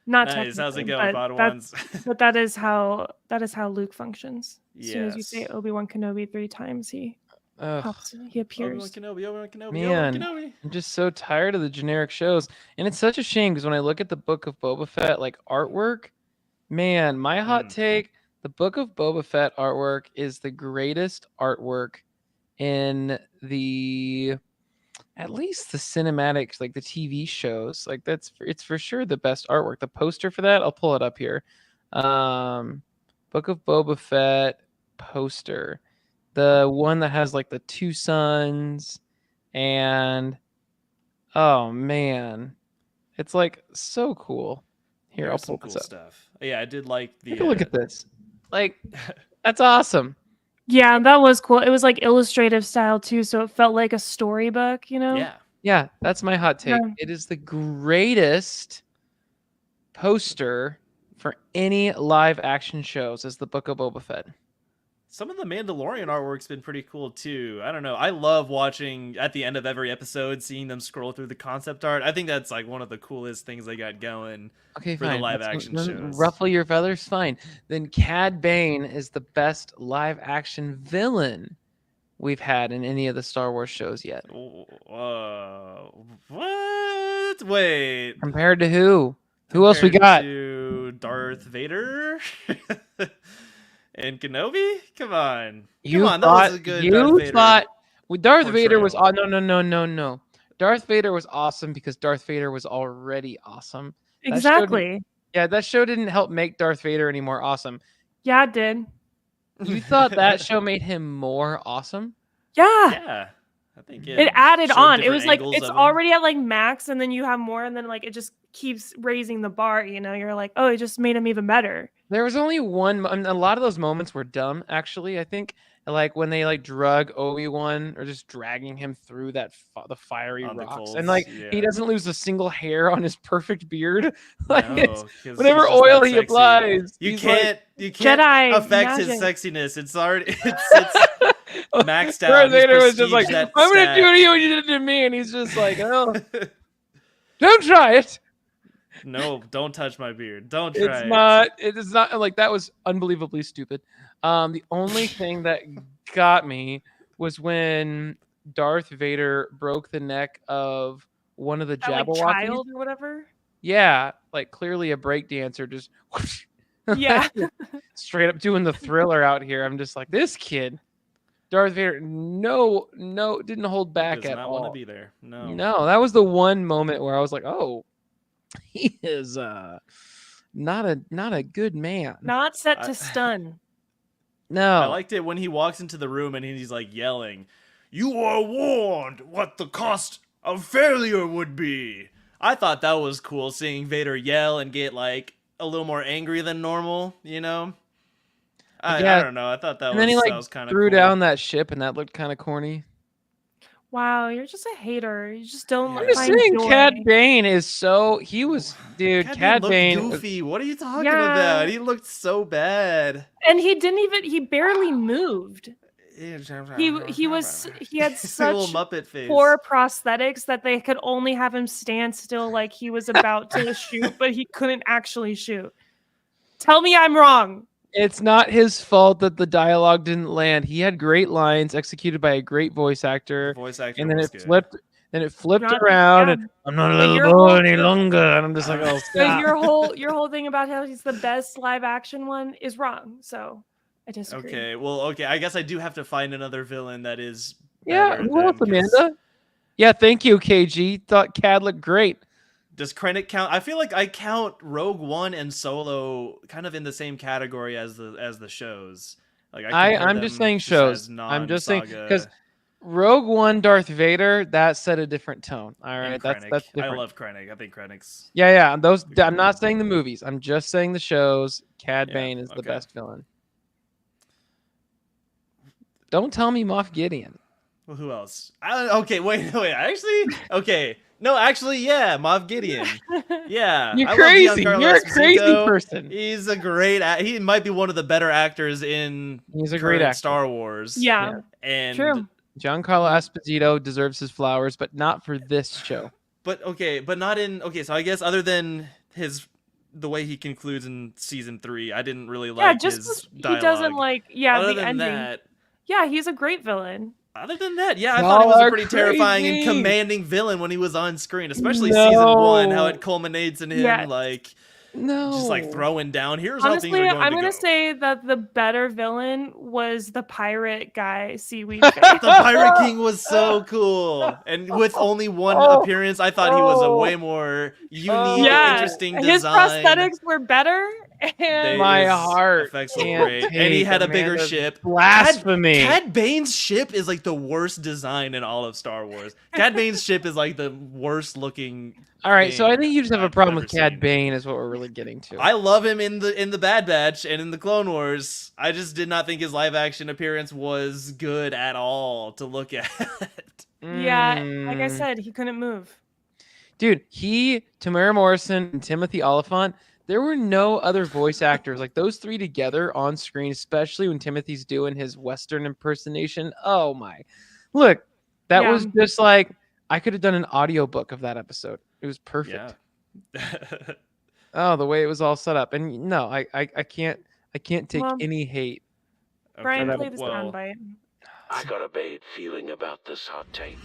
Not Nice. How's it technically, going, but Podwans? but that is how Luke functions. As soon as you say Yes. Obi-Wan Kenobi 3 times, he Ugh, pops, he Obi-Wan appears. Kenobi, Obi-Wan Kenobi, Man. Obi-Wan Kenobi. I'm just so tired of the generic shows, and it's such a shame because when I look at the Book of Boba Fett like artwork, man, my hot take: the Book of Boba Fett artwork is the greatest artwork in the, at least the cinematics, like the TV shows. Like it's for sure the best artwork. The poster for that, I'll pull it up here. Book of Boba Fett poster, the one that has like the two suns, and oh man, it's like so cool. Here, I'll There's pull some this cool up. stuff. Yeah, I did like the. Take a look at this. Like, that's awesome. Yeah, that was cool. It was like illustrative style too, so it felt like a storybook, you know? Yeah. Yeah, that's my hot take. Yeah. It is the greatest poster for any live action shows as the Book of Boba Fett. Some of the Mandalorian artwork's been pretty cool too. I don't know. I love watching at the end of every episode, seeing them scroll through the concept art. I think that's like one of the coolest things they got going. Okay, For the fine. live That's- action then shows. Ruffle your feathers, fine. Then Cad Bane is the best live action villain we've had in any of the Star Wars shows yet. What? Wait. Compared to who? Who else we Compared got? To Darth Vader and Kenobi? Come on. Come on, that was a good Darth Vader. Darth Vader was portrayal. no. Darth Vader was awesome because Darth Vader was already awesome. That show Exactly. Yeah, that show didn't help make Darth Vader any more awesome. Yeah, it did. You thought that show made him more awesome? Yeah. Yeah. I think It added showed on. It different was like angles it's of him. already at like max, and then you have more, and then like it just keeps raising the bar. You know, you're like, oh, it just made him even better. There was only one. I mean, a lot of those moments were dumb, actually. I think, like when they like drug Obi-Wan or just dragging him through that the fiery On the rocks, coals, and like yeah. he doesn't lose a single hair on his perfect beard. Like No, it's 'cause whatever he's just oil that he sexy. applies. You he's like- can't Jedi affect his magic. sexiness. It's already it's maxed out. Darth He's Vader was just like, prestiged "I'm that gonna do to you what you did to me," and he's just like, "Oh, don't try it." No, don't touch my beard. Don't try It's it. not. It is not like that was unbelievably stupid. The only thing that got me was when Darth Vader broke the neck of one of the That, like, Jabberwockies. child or whatever. Yeah, like clearly a break dancer just Yeah. straight up doing the Thriller out here. I'm just like, this kid, Darth Vader, no, didn't hold back Does at not want to all. be there. No. No, that was the one moment where I was like, oh, he is not a good man. Not set I- to stun. No. I liked it when he walks into the room and he's like yelling, "You are warned what the cost of failure would be." I thought that was cool, seeing Vader yell and get like a little more angry than normal, you know? I Yeah. don't know. I thought that And was, then he that like was kind of threw cool. down that ship, and that looked kind of corny. Wow, you're just a hater. You just don't I'm I'm just find saying, joy. Cad Bane is so dude. Cad looked Bane. goofy. What are you talking Yeah. about? He looked so bad. And he barely moved. He had Little such Muppet face. poor prosthetics that they could only have him stand still like he was about to shoot, but he couldn't actually shoot. Tell me I'm wrong. It's not his fault that the dialogue didn't land. He had great lines executed by a great voice actor, Voice actor and then was it good. flipped. Then it flipped Not- around, yeah. and I'm not a But little your boy whole- any longer. And I'm just like, oh, But stop. your whole thing about how he's the best live action one is wrong. So I disagree. Okay, well, okay. I guess I do have to find another villain that is Yeah, better who else, than- 'cause Amanda? Yeah, thank you, KG. Thought Cad looked great. Does Krennic count? I feel like I count Rogue One and Solo kind of in the same category as the shows. Like I'm just saying shows. I'm just saying because Rogue One, Darth Vader, that set a different tone. All right, that's I different. love Krennic. I think Krennic's. Yeah. Those. I'm not saying the movies. I'm just saying the shows. Cad Yeah, Bane is the okay. best villain. Don't tell me Moff Gideon. Well, who else? Okay, wait. Actually, okay. No, actually, yeah, Moff Gideon. Yeah, You're I love crazy. Giancarlo You're a crazy Esposito. person. He's a great. He might be one of the better actors in. He's a great current actor. Star Wars. Yeah, and true. Giancarlo Esposito deserves his flowers, but not for this show. But not in. Okay, so I guess other than the way he concludes in season 3, I didn't really like Yeah, just his 'cause dialogue. he doesn't like Other the than ending. that, Yeah, he's a great villain. other than that, yeah, I Y'all thought he was a are pretty terrifying and crazy. commanding villain when he was on screen, especially season 1, how No. it culminates in him Yeah. like No. just like throwing down. Here's how things Honestly, are going I'm to gonna go. say that the better villain was the pirate guy, Seaweed The Face. Pirate King was so cool, and with only one appearance, I thought he was a way more unique, Yeah, interesting his design. prosthetics were better, and My His heart effects look can't great, and he take had a bigger Amanda's ship. Blasphemy. Cad Bane's ship is like the worst design in all of Star Wars. Cad Bane's ship is like the worst looking. All right, so I thing think you just have a I've problem ever with Cad seen. Bane, is what we're really getting to. I love him in the Bad Batch and in the Clone Wars. I just did not think his live action appearance was good at all to look at. yeah, like I Mm. said, he couldn't move. Dude, Tamara Morrison, and Timothy Oliphant, there were no other voice actors like those three together on screen, especially when Timothy's doing his Western impersonation. Oh my. Look, that Yeah. was just like, I could have done an audiobook of that episode. It was perfect. Yeah. Oh, the way it was all set up. And no, I can't take Well, any hate. Brian, Okay, play the well, soundbite. I got a bad feeling about this hot take.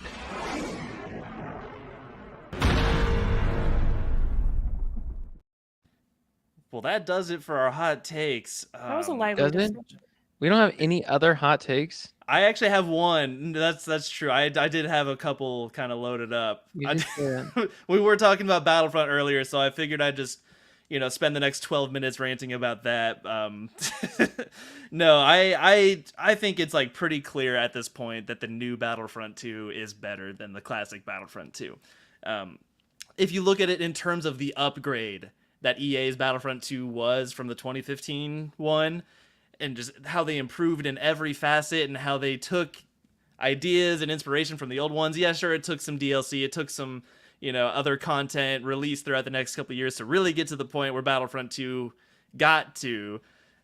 well, that does it for our hot takes. That was a lively does it? discussion. We don't have any other hot takes. I actually have one. That's true. I did have a couple kind of loaded up. You I just did. we were talking about Battlefront earlier, so I figured I'd just, spend the next 12 minutes ranting about that. No, I think it's like pretty clear at this point that the new Battlefront 2 is better than the classic Battlefront 2. If you look at it in terms of the upgrade that EA's Battlefront 2 was from the 2015 one, and just how they improved in every facet and how they took ideas and inspiration from the old ones. Yeah, sure, it took some DLC, it took some, other content released throughout the next couple of years to really get to the point where Battlefront 2 got to.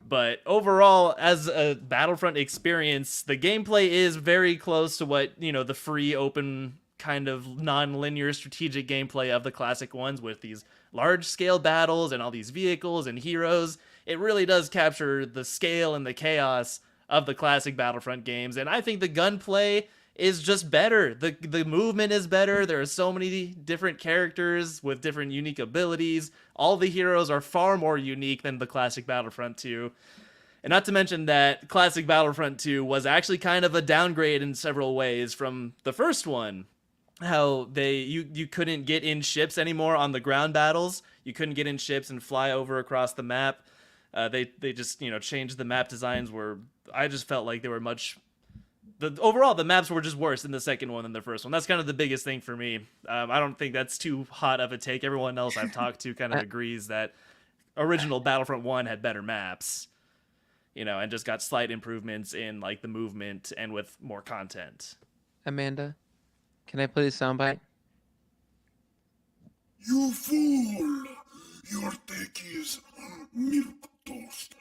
But overall, as a Battlefront experience, the gameplay is very close to what, the free, open, kind of non-linear strategic gameplay of the classic ones with these large-scale battles and all these vehicles and heroes. It really does capture the scale and the chaos of the classic Battlefront games, and I think the gunplay is just better. The movement is better. There are so many different characters with different unique abilities. All the heroes are far more unique than the classic Battlefront 2. And not to mention that classic Battlefront 2 was actually kind of a downgrade in several ways from the first one. How you couldn't get in ships anymore on the ground battles. You couldn't get in ships and fly over across the map. They just changed the map designs where I just felt like they were overall the maps were just worse in the second one than the first one. That's kind of the biggest thing for me. I don't think that's too hot of a take. Everyone else I've talked to kind of agrees that original Battlefront 1 had better maps, and just got slight improvements in like the movement and with more content. Amanda, can I play the soundbite? You fool! Your take is milk toast.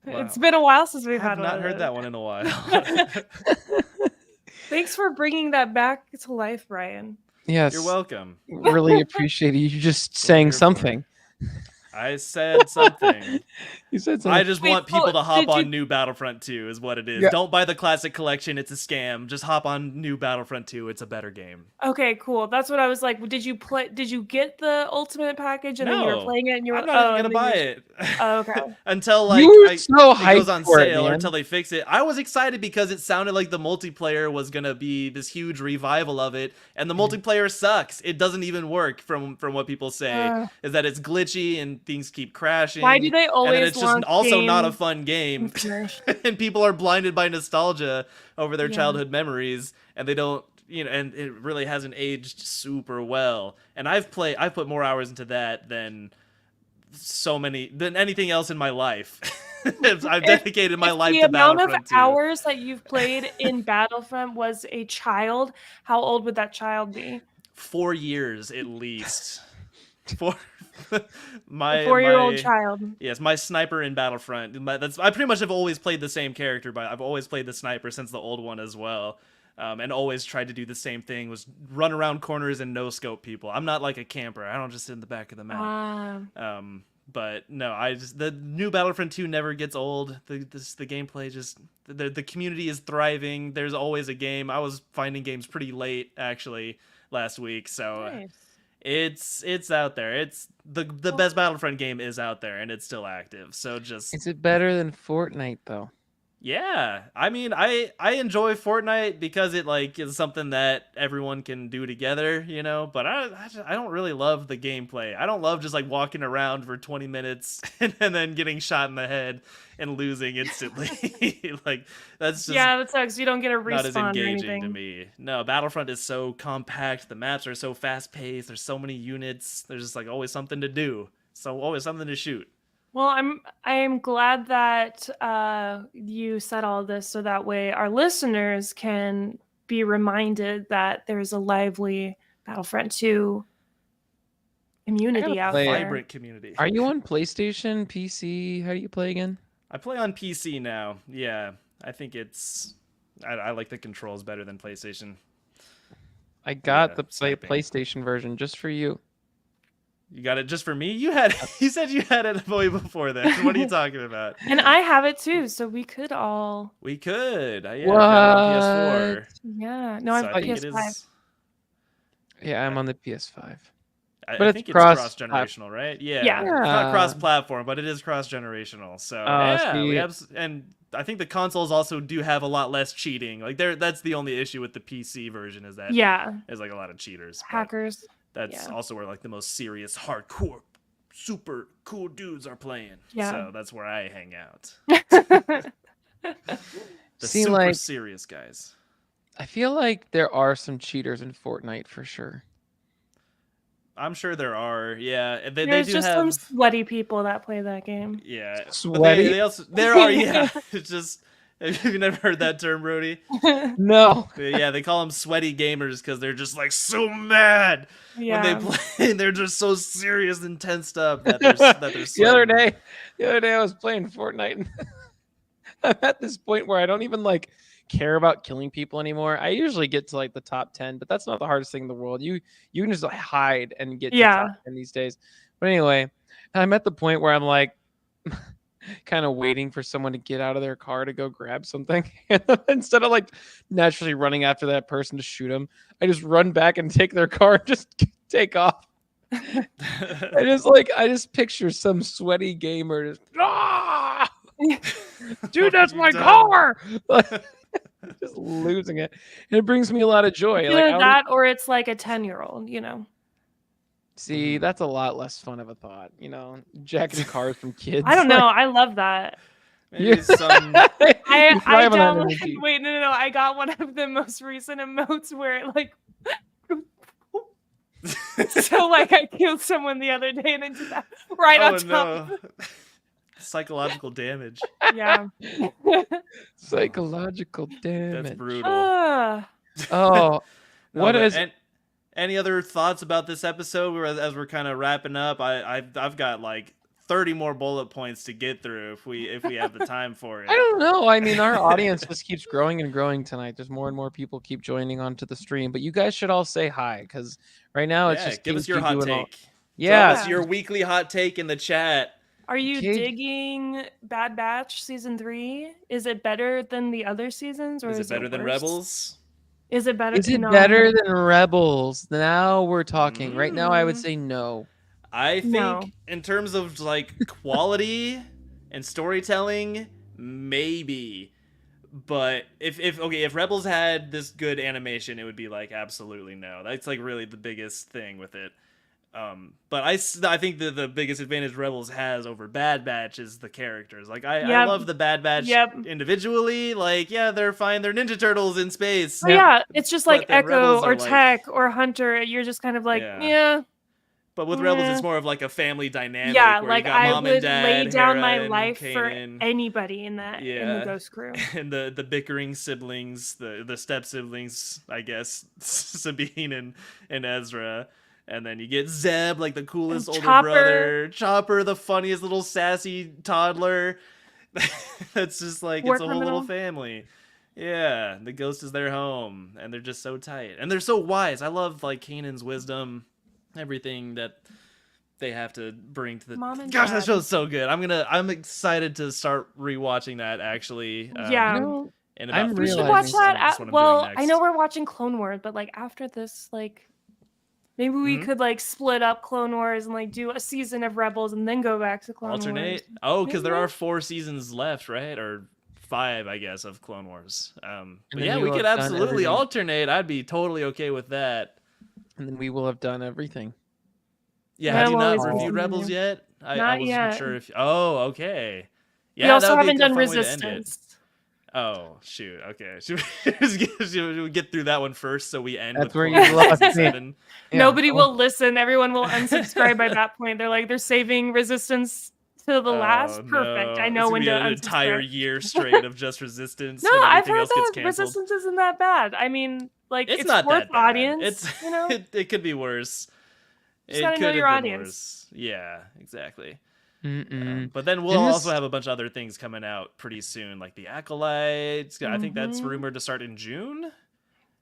Wow. It's been a while since we've I've had not one. heard that one in a while. Thanks for bringing that back to life, Brian. Yes. You're welcome. Really appreciate it. You just saying here for. something. I said something. You said something. I just want people to hop did you- on new Battlefront 2 is what it is. Yeah. Don't buy the classic collection. It's a scam. Just hop on new Battlefront 2. It's a better game. Okay, cool. That's what I was like. Did you get the ultimate package and then you were No, playing it and you were I'm not even and going to then buy it. Oh, okay. Until like You were it so goes hyped on for it, sale or man. until they fix it. I was excited because it sounded like the multiplayer was going to be this huge revival of it, and the multiplayer sucks. It doesn't even work from what people say. Is that it's glitchy and things keep crashing. Why do they always and then it's just launch also not a games fun game. Finish. And people are blinded by nostalgia over their Yeah. childhood memories, and they don't, and it really hasn't aged super well. And I've put more hours into that than anything else in my life. I've dedicated my life the to amount of Battlefront 2. hours that you've played in Battlefront was a child, how old would that child be? 4 years at least. For A 4-year-old my- child. Yes, my sniper in Battlefront. I pretty much have always played the same character, but I've always played the sniper since the old one as well, and always tried to do the same thing: was run around corners and no scope people. I'm not like a camper. I don't just sit in the back of the map. But no, the new Battlefront 2 never gets old. The gameplay just the community is thriving. There's always a game. I was finding games pretty late actually last week, so. Nice. It's out there. It's the best Battlefront game is out there, and it's still active. So just Is it better than Fortnite though? yeah. I mean, I enjoy Fortnite because it like is something that everyone can do together, But I don't really love the gameplay. I don't love just like walking around for 20 minutes and then getting shot in the head and losing instantly. Like that's just That sucks. You don't get a not as respawn or engaging anything. to me. No, Battlefront is so compact. The maps are so fast paced. There's so many units. There's just like always something to do. So always something to shoot. Well, I am glad that you said all this so that way our listeners can be reminded that there's a lively Battlefront 2 community out play it. there. Vibrant community. Are you on PlayStation, PC? How do you play again? I play on PC now. Yeah, I think I like the controls better than PlayStation. I got Yeah, the sniping. PlayStation version just for you. You got it just for me? You said you had it way before then. What are you talking about? And I have it too, so we could all. We could. Yeah, I've got it on PS4. Yeah. No, So I've I got think it PS5. is. Yeah, I'm on the PS5. I But think it's it's cross- cross-generational, right? Yeah. Yeah. It's not cross-platform, but it is cross-generational. So yeah, see- we have, and I think the consoles also do have a lot less cheating. Like that's the only issue with the PC version is that Yeah. there's like a lot of cheaters. but Hackers. That's Yeah. also where like the most serious, hardcore, super cool dudes are playing. Yeah. So that's where I hang out. The See, super like- serious guys. I feel like there are some cheaters in Fortnite for sure. I'm sure there are. Yeah, they There's do just have. some sweaty people that play that game. Yeah, but Sweaty? They also there are. Yeah, it's just. Have you never heard that term, Brody? No. Yeah, they call them sweaty gamers because they're just like so mad Yeah. when they play. They're just so serious and tensed up that they're sweating. The other day I was playing Fortnite and I'm at this point where I don't even like care about killing people anymore. I usually get to like the top 10, but that's not the hardest thing in the world. You can just like, hide and get to Yeah. top 10 these days. But anyway, I'm at the point where I'm like kind of waiting for someone to get out of their car to go grab something. Instead of like naturally running after that person to shoot them, I just run back and take their car and just take off. I just picture some sweaty gamer just, ah! Dude, that's my car. Just losing it. And it brings me a lot of joy. Either that or it's like a 10-year-old, See, that's a lot less fun of a thought, jacking cars from kids. I don't know. I love that. Maybe some. I downloaded. Wait, no. I got one of the most recent emotes where it like. So like I killed someone the other day and I did that right on top. No. Psychological damage. Yeah. Psychological damage. That's brutal. Oh, what is? Any other thoughts about this episode? As we're kind of wrapping up, I've got like 30 more bullet points to get through if we have the time for it. I don't know. I mean, our audience just keeps growing and growing tonight. There's more and more people keep joining onto the stream, but you guys should all say hi because right now it's just give us your hot take. Yeah, Drop us your weekly hot take in the chat. Are you digging Bad Batch season 3? Is it better than the other seasons, or is it better than Rebels? Is it better? Is it better than Rebels? Now we're talking. Right now, I would say no. I think in terms of like quality and storytelling, maybe. But if Rebels had this good animation, it would be like absolutely no. That's like really the biggest thing with it. But I think the biggest advantage Rebels has over Bad Batch is the characters. Like I love the Bad Batch individually. Like they're fine. They're Ninja Turtles in space. Oh, yeah, it's just like Echo or Tech or Hunter. You're just kind of like But with Rebels, it's more of like a family dynamic. Yeah, where like you got I Mom would and Dad, lay down Hera my and life Kanan. for anybody in that in the Ghost Crew. And the bickering siblings, the step siblings, I guess, Sabine and Ezra. And then you get Zeb, like the coolest older brother. Chopper, the funniest little sassy toddler. That's just like, it's a whole little family. Yeah, the Ghost is their home. And they're just so tight. And they're so wise. I love like Kanan's wisdom. Everything that they have to bring to the Mom and Gosh, Dad. that show's so good. I'm excited to start rewatching that actually. We should watch that. I know we're watching Clone Wars, but like after this, like maybe we could like split up Clone Wars and like do a season of Rebels and then go back to Clone Wars. Alternate. Oh, because there are 4 seasons left, right? Or 5, I guess, of Clone Wars. But yeah, we could absolutely alternate. I'd be totally okay with that. And then we will have done everything. Yeah, have you not reviewed Rebels yet? I wasn't sure if. Oh, okay. Yeah, we also haven't done Resistance. Oh shoot! Okay, should we get through that one first so we end? That's with where you lost me. Nobody will listen. Everyone will unsubscribe by that point. They're saving Resistance to the last. Perfect. No. I know when to an unsubscribe. entire year straight of just Resistance. No, I've heard that Resistance isn't that bad. I mean, like it's not worth that bad. audience. It could be worse. You gotta know your audience. Yeah, exactly. But then we'll also have a bunch of other things coming out pretty soon, like the Acolytes. I think that's rumored to start in June.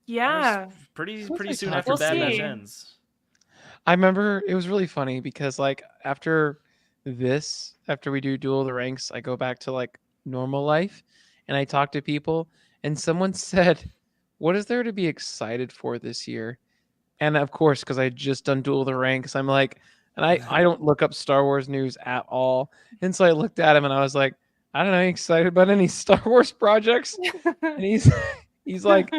Yeah, pretty soon after Bad Batch ends. I remember it was really funny because like after we do Duel of the Ranks, I go back to like normal life, and I talk to people, and someone said, "What is there to be excited for this year?" And of course, because I just done Duel of the Ranks, I'm like, and I don't look up Star Wars news at all. And so I looked at him and I was like, I don't know, you excited about any Star Wars projects? And he's like,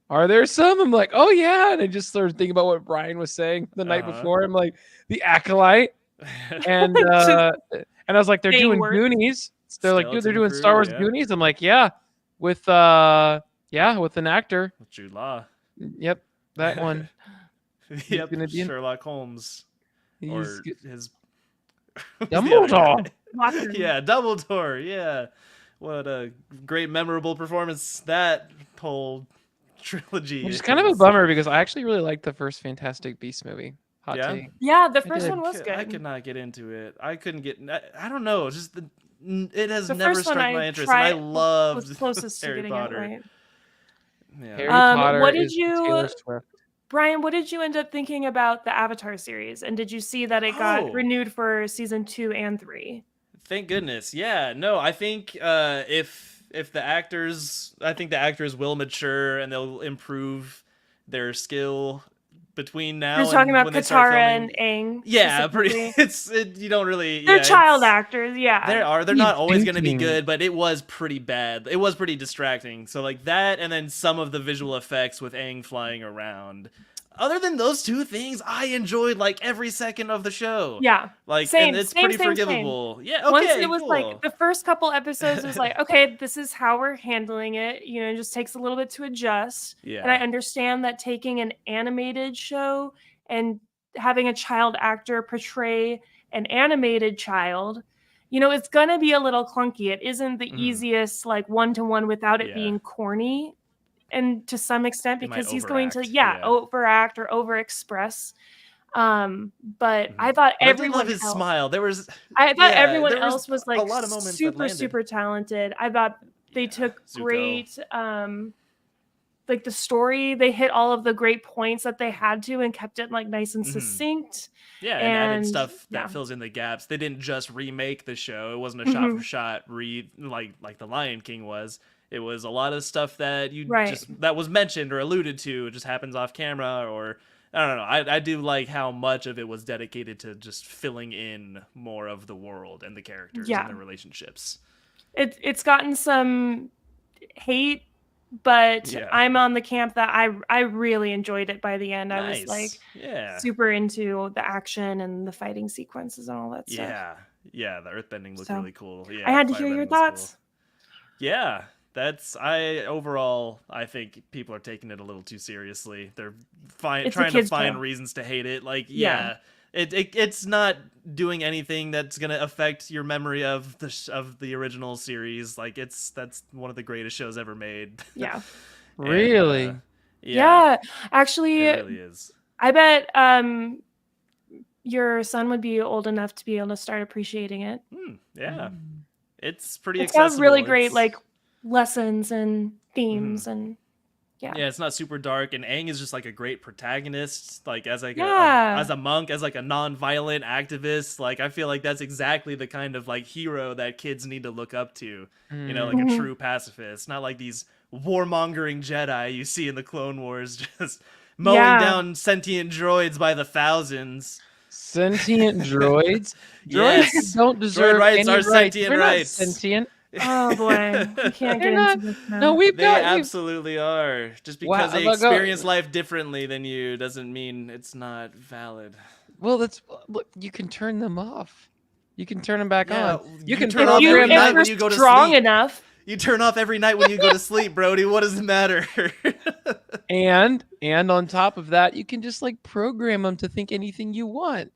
are there some? I'm like, oh yeah. And I just started thinking about what Brian was saying the night before. I'm like, the Acolyte. And I was like, they're doing Goonies. They're like, dude, they're doing Star Wars Goonies. I'm like, yeah, with an actor. With Jude Law. Yep, that one. Yep, Sherlock Holmes. Or his Dumbledore. Yeah, Dumbledore. Yeah, what a great, memorable performance that whole trilogy. Which is kind of a bummer because I actually really liked the first Fantastic Beasts movie. Hot take. Yeah, the first one was good. I could not get into it. I couldn't get. I don't know. Just it has never struck my interest, and I loved Harry Potter. Right. Yeah. Harry Potter what did is Taylor Swift. Brian, what did you end up thinking about the Avatar series? And did you see that it got renewed for season 2 and 3? Thank goodness. Yeah. No, I think if the actors, I think the actors will mature and they'll improve their skill between You're now talking and about when they start Katara filming. and Aang. Yeah, pretty. Specifically. You don't really. They're Yeah, child actors, yeah. they're You not always going to be thinking- good, but it was pretty bad. It was pretty distracting. So like that, and then some of the visual effects with Aang flying around. Other than those two things, I enjoyed like every second of the show. Yeah. Like, Same, and it's same, pretty same, forgivable. Yeah. Okay. Once it was cool. like the first couple episodes was like, okay, this is how we're handling it. You know, it just takes a little bit to adjust. Yeah. And I understand that taking an animated show and having a child actor portray an animated child, you know, it's gonna be a little clunky. It isn't the Mhm. easiest like one-to-one without it Yeah. being corny. And to some extent, It might because he's going to overact, yeah. overact or overexpress. But I Mhm. thought But I did everyone love his else, smile. There was. I thought Yeah, everyone there was else was a like lot of moments that super, landed. super talented. I thought they Yeah, took Zuko. great, like the story. They hit all of the great points that they had to and kept it like nice and Mhm. succinct. Yeah, and added And, stuff that yeah. fills in the gaps. They didn't just remake the show. It wasn't a Mhm. shot for shot like the Lion King was. It was a lot of stuff that Right. that was mentioned or alluded to. It just happens off camera, or I don't know. I do like how much of it was dedicated to just filling in more of the world and the characters Yeah. and their relationships. It's gotten some hate, but Yeah. I'm on the camp that I really enjoyed it by the end. I was like yeah. super into the action and the fighting sequences and all that stuff. Yeah, the earthbending looked So, really cool. Yeah, I had to firebending hear your was cool. thoughts. Yeah, overall I think people are taking it a little too seriously. They're trying It's a to kids' find show. reasons to hate it. Like, Yeah. it's not doing anything that's gonna affect your memory of the original series. Like, that's one of the greatest shows ever made. Yeah. And, Really? Yeah. Actually, it really is. I bet your son would be old enough to be able to start appreciating it. Yeah, it's pretty It's got accessible. really great It's- like lessons and themes and yeah. Yeah, it's not super dark, and Aang is just like a great protagonist, like as like Yeah. as a monk, as like a non-violent activist. Like, I feel like that's exactly the kind of like hero that kids need to look up to. You know, like Mhm. a true pacifist, not like these warmongering Jedi you see in the Clone Wars, just mowing Yeah. down sentient droids by the thousands. Sentient droids? Yes. Droids don't deserve rights any are rights. sentient They're not rights. sentient. Oh boy, we can't They're get not- into this now. No, we've They got we've- absolutely are. Just Wow, because they look, experience life differently than you doesn't mean it's not valid. Well, look. You can turn them off. You can turn them back Yeah, on. you can turn if off you, every if night you're when you go to strong sleep. enough, You turn off every night when you go to sleep, Brody. What does it matter? And on top of that, you can just like program them to think anything you want.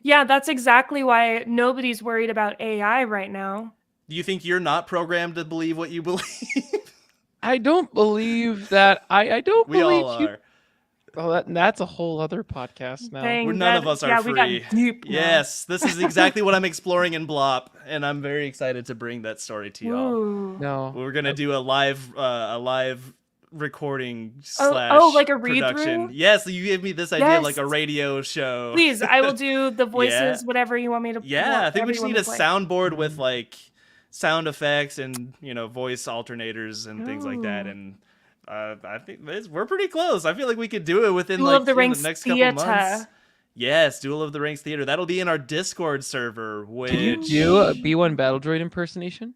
yeah, that's exactly why nobody's worried about AI right now. Do you think you're not programmed to believe what you believe? I don't believe that. I don't We believe all you. are. Oh, that's a whole other podcast now. Dang, None of us are yeah, free. we got deep now. Yes, this is exactly what I'm exploring in Blop, and I'm very excited to bring that story to y'all. Ooh. No. We're gonna do a live recording Oh, slash like a production. read-through? Yes, you gave me this idea Yes. like a radio show. Please, I will do the voices, Yeah. whatever you want me to. Yeah, I think we just need a play. soundboard with like sound effects and voice alternators and things like that. Ooh. And I think we're pretty close. I feel like we could do it within Duel like of the Rings next couple Theater. months. Yes, Duel of the Rings Theater. That'll be in our Discord server. Which Can you do a B1 Battle Droid impersonation?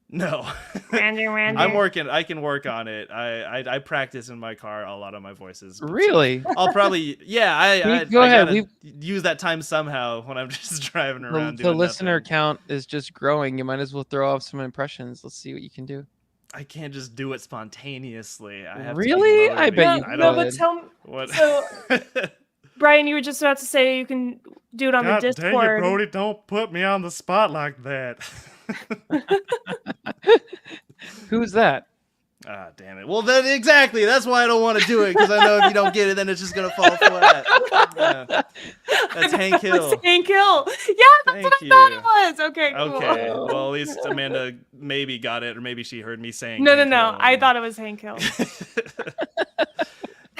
no. Randy. I can work on it. I practice in my car a lot of my voices. but Really? I'll probably I Go ahead, gotta use that time somehow when I'm just driving around. The doing listener nothing. count is just growing. You might as well throw off some impressions. Let's see what you can do. I can't just do it spontaneously. I have Really? To be I bet motivated. you I No, don't. but could. tell me, What? So- Brian, you were just about to say you can do it on the Discord. Don't put me on the spot like that. Who's that? Ah, damn it. Well, then exactly. That's why I don't want to do it, because I know if you don't get it, then it's just gonna fall flat. Yeah. That's Hank Hill. It's Hank Hill. Yeah, that's Thank what I thought you. it was. Okay, cool. Okay. Well, at least Amanda maybe got it, or maybe she heard me saying. No. Hank Hill. I thought it was Hank Hill.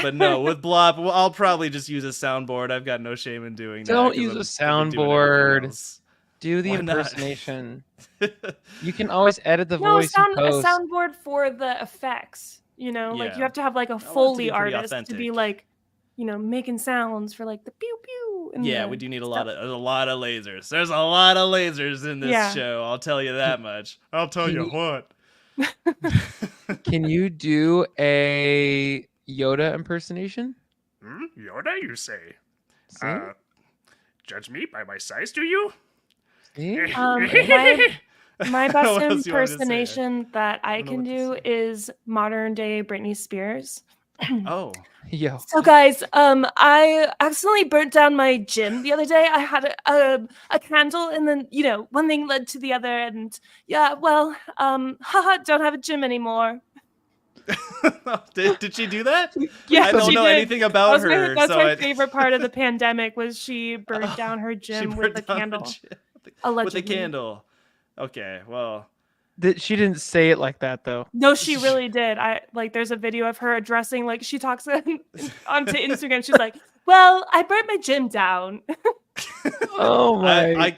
But no, with Blop, well, I'll probably just use a soundboard. I've got no shame in doing that. Don't 'cause use I'm a fucking doing everything soundboard. else. Do the Why not? impersonation. You can always edit the No, voice in a post. soundboard for the effects. Like Yeah. you have to have like a I want it to be Foley pretty artist to be authentic. like, making sounds for like the pew pew. And Yeah, the we do need stuff. there's a lot of lasers. There's a lot of lasers in this Yeah. show. I'll tell you that much. I'll tell Can you you- what. Can you do a Yoda impersonation? Yoda, you say? See? Judge me by my size, do you? See? My What best else you wanted to say? impersonation that I don't know can what to do say. is modern day Britney Spears. Oh. Yo. So guys, I accidentally burnt down my gym the other day. I had a candle, and then one thing led to the other, and haha, don't have a gym anymore. Did she do that? Yeah, I don't she know did. anything about her. That's so my I- favorite part of the pandemic was she burned down her She gym burned with a down her candle. gym with Allegedly. a candle. Okay, well. She didn't say it like that though. No, she really did. There's a video of her addressing, like she talks onto Instagram. She's like, "Well, I burnt my gym down." Oh my. I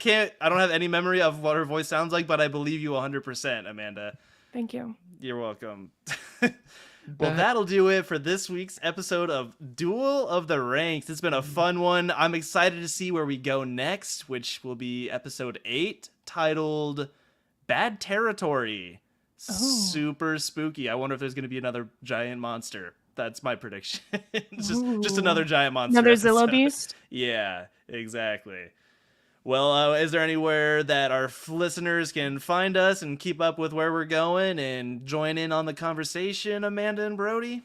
don't have any memory of what her voice sounds like, but I believe you 100%, Amanda. Thank you. You're welcome. Well, that'll do it for this week's episode of Duel of the Ranks. It's been a fun one. I'm excited to see where we go next, which will be episode 8, titled Bad Territory. Super spooky. I wonder if there's going to be another giant monster. That's my prediction. just another giant monster. Another Zillow episode. beast. Yeah, exactly. Well, is there anywhere that our listeners can find us and keep up with where we're going and join in on the conversation, Amanda and Brody?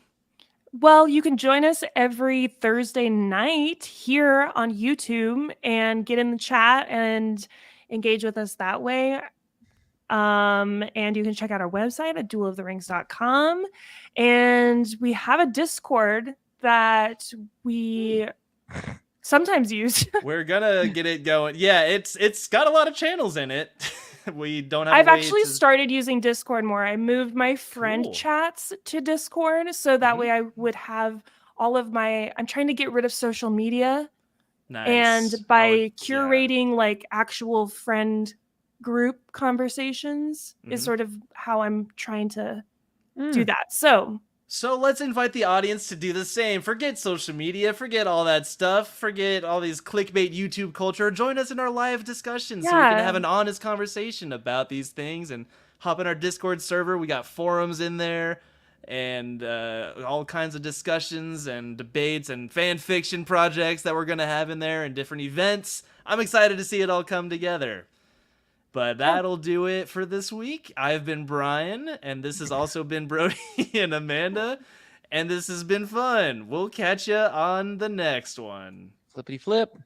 Well, you can join us every Thursday night here on YouTube and get in the chat and engage with us that way. And you can check out our website at dueloftheRings.com. And we have a Discord that we sometimes use. We're gonna get it going. Yeah, it's got a lot of channels in it. We don't have. I've actually started using Discord more. I moved my friend Cool. chats to Discord so that way I would have all of my. I'm trying to get rid of social media, Nice. and by yeah. curating like actual friend group conversations is sort of how I'm trying to do that. So let's invite the audience to do the same. Forget social media, forget all that stuff, forget all these clickbait YouTube culture. Join us in our live discussions so we can have an honest conversation about these things and hop in our Discord server. We got forums in there and all kinds of discussions and debates and fan fiction projects that we're going to have in there and different events. I'm excited to see it all come together. But that'll do it for this week. I've been Brian, and this has also been Brody and Amanda, and this has been fun. We'll catch you on the next one. Flippity flip.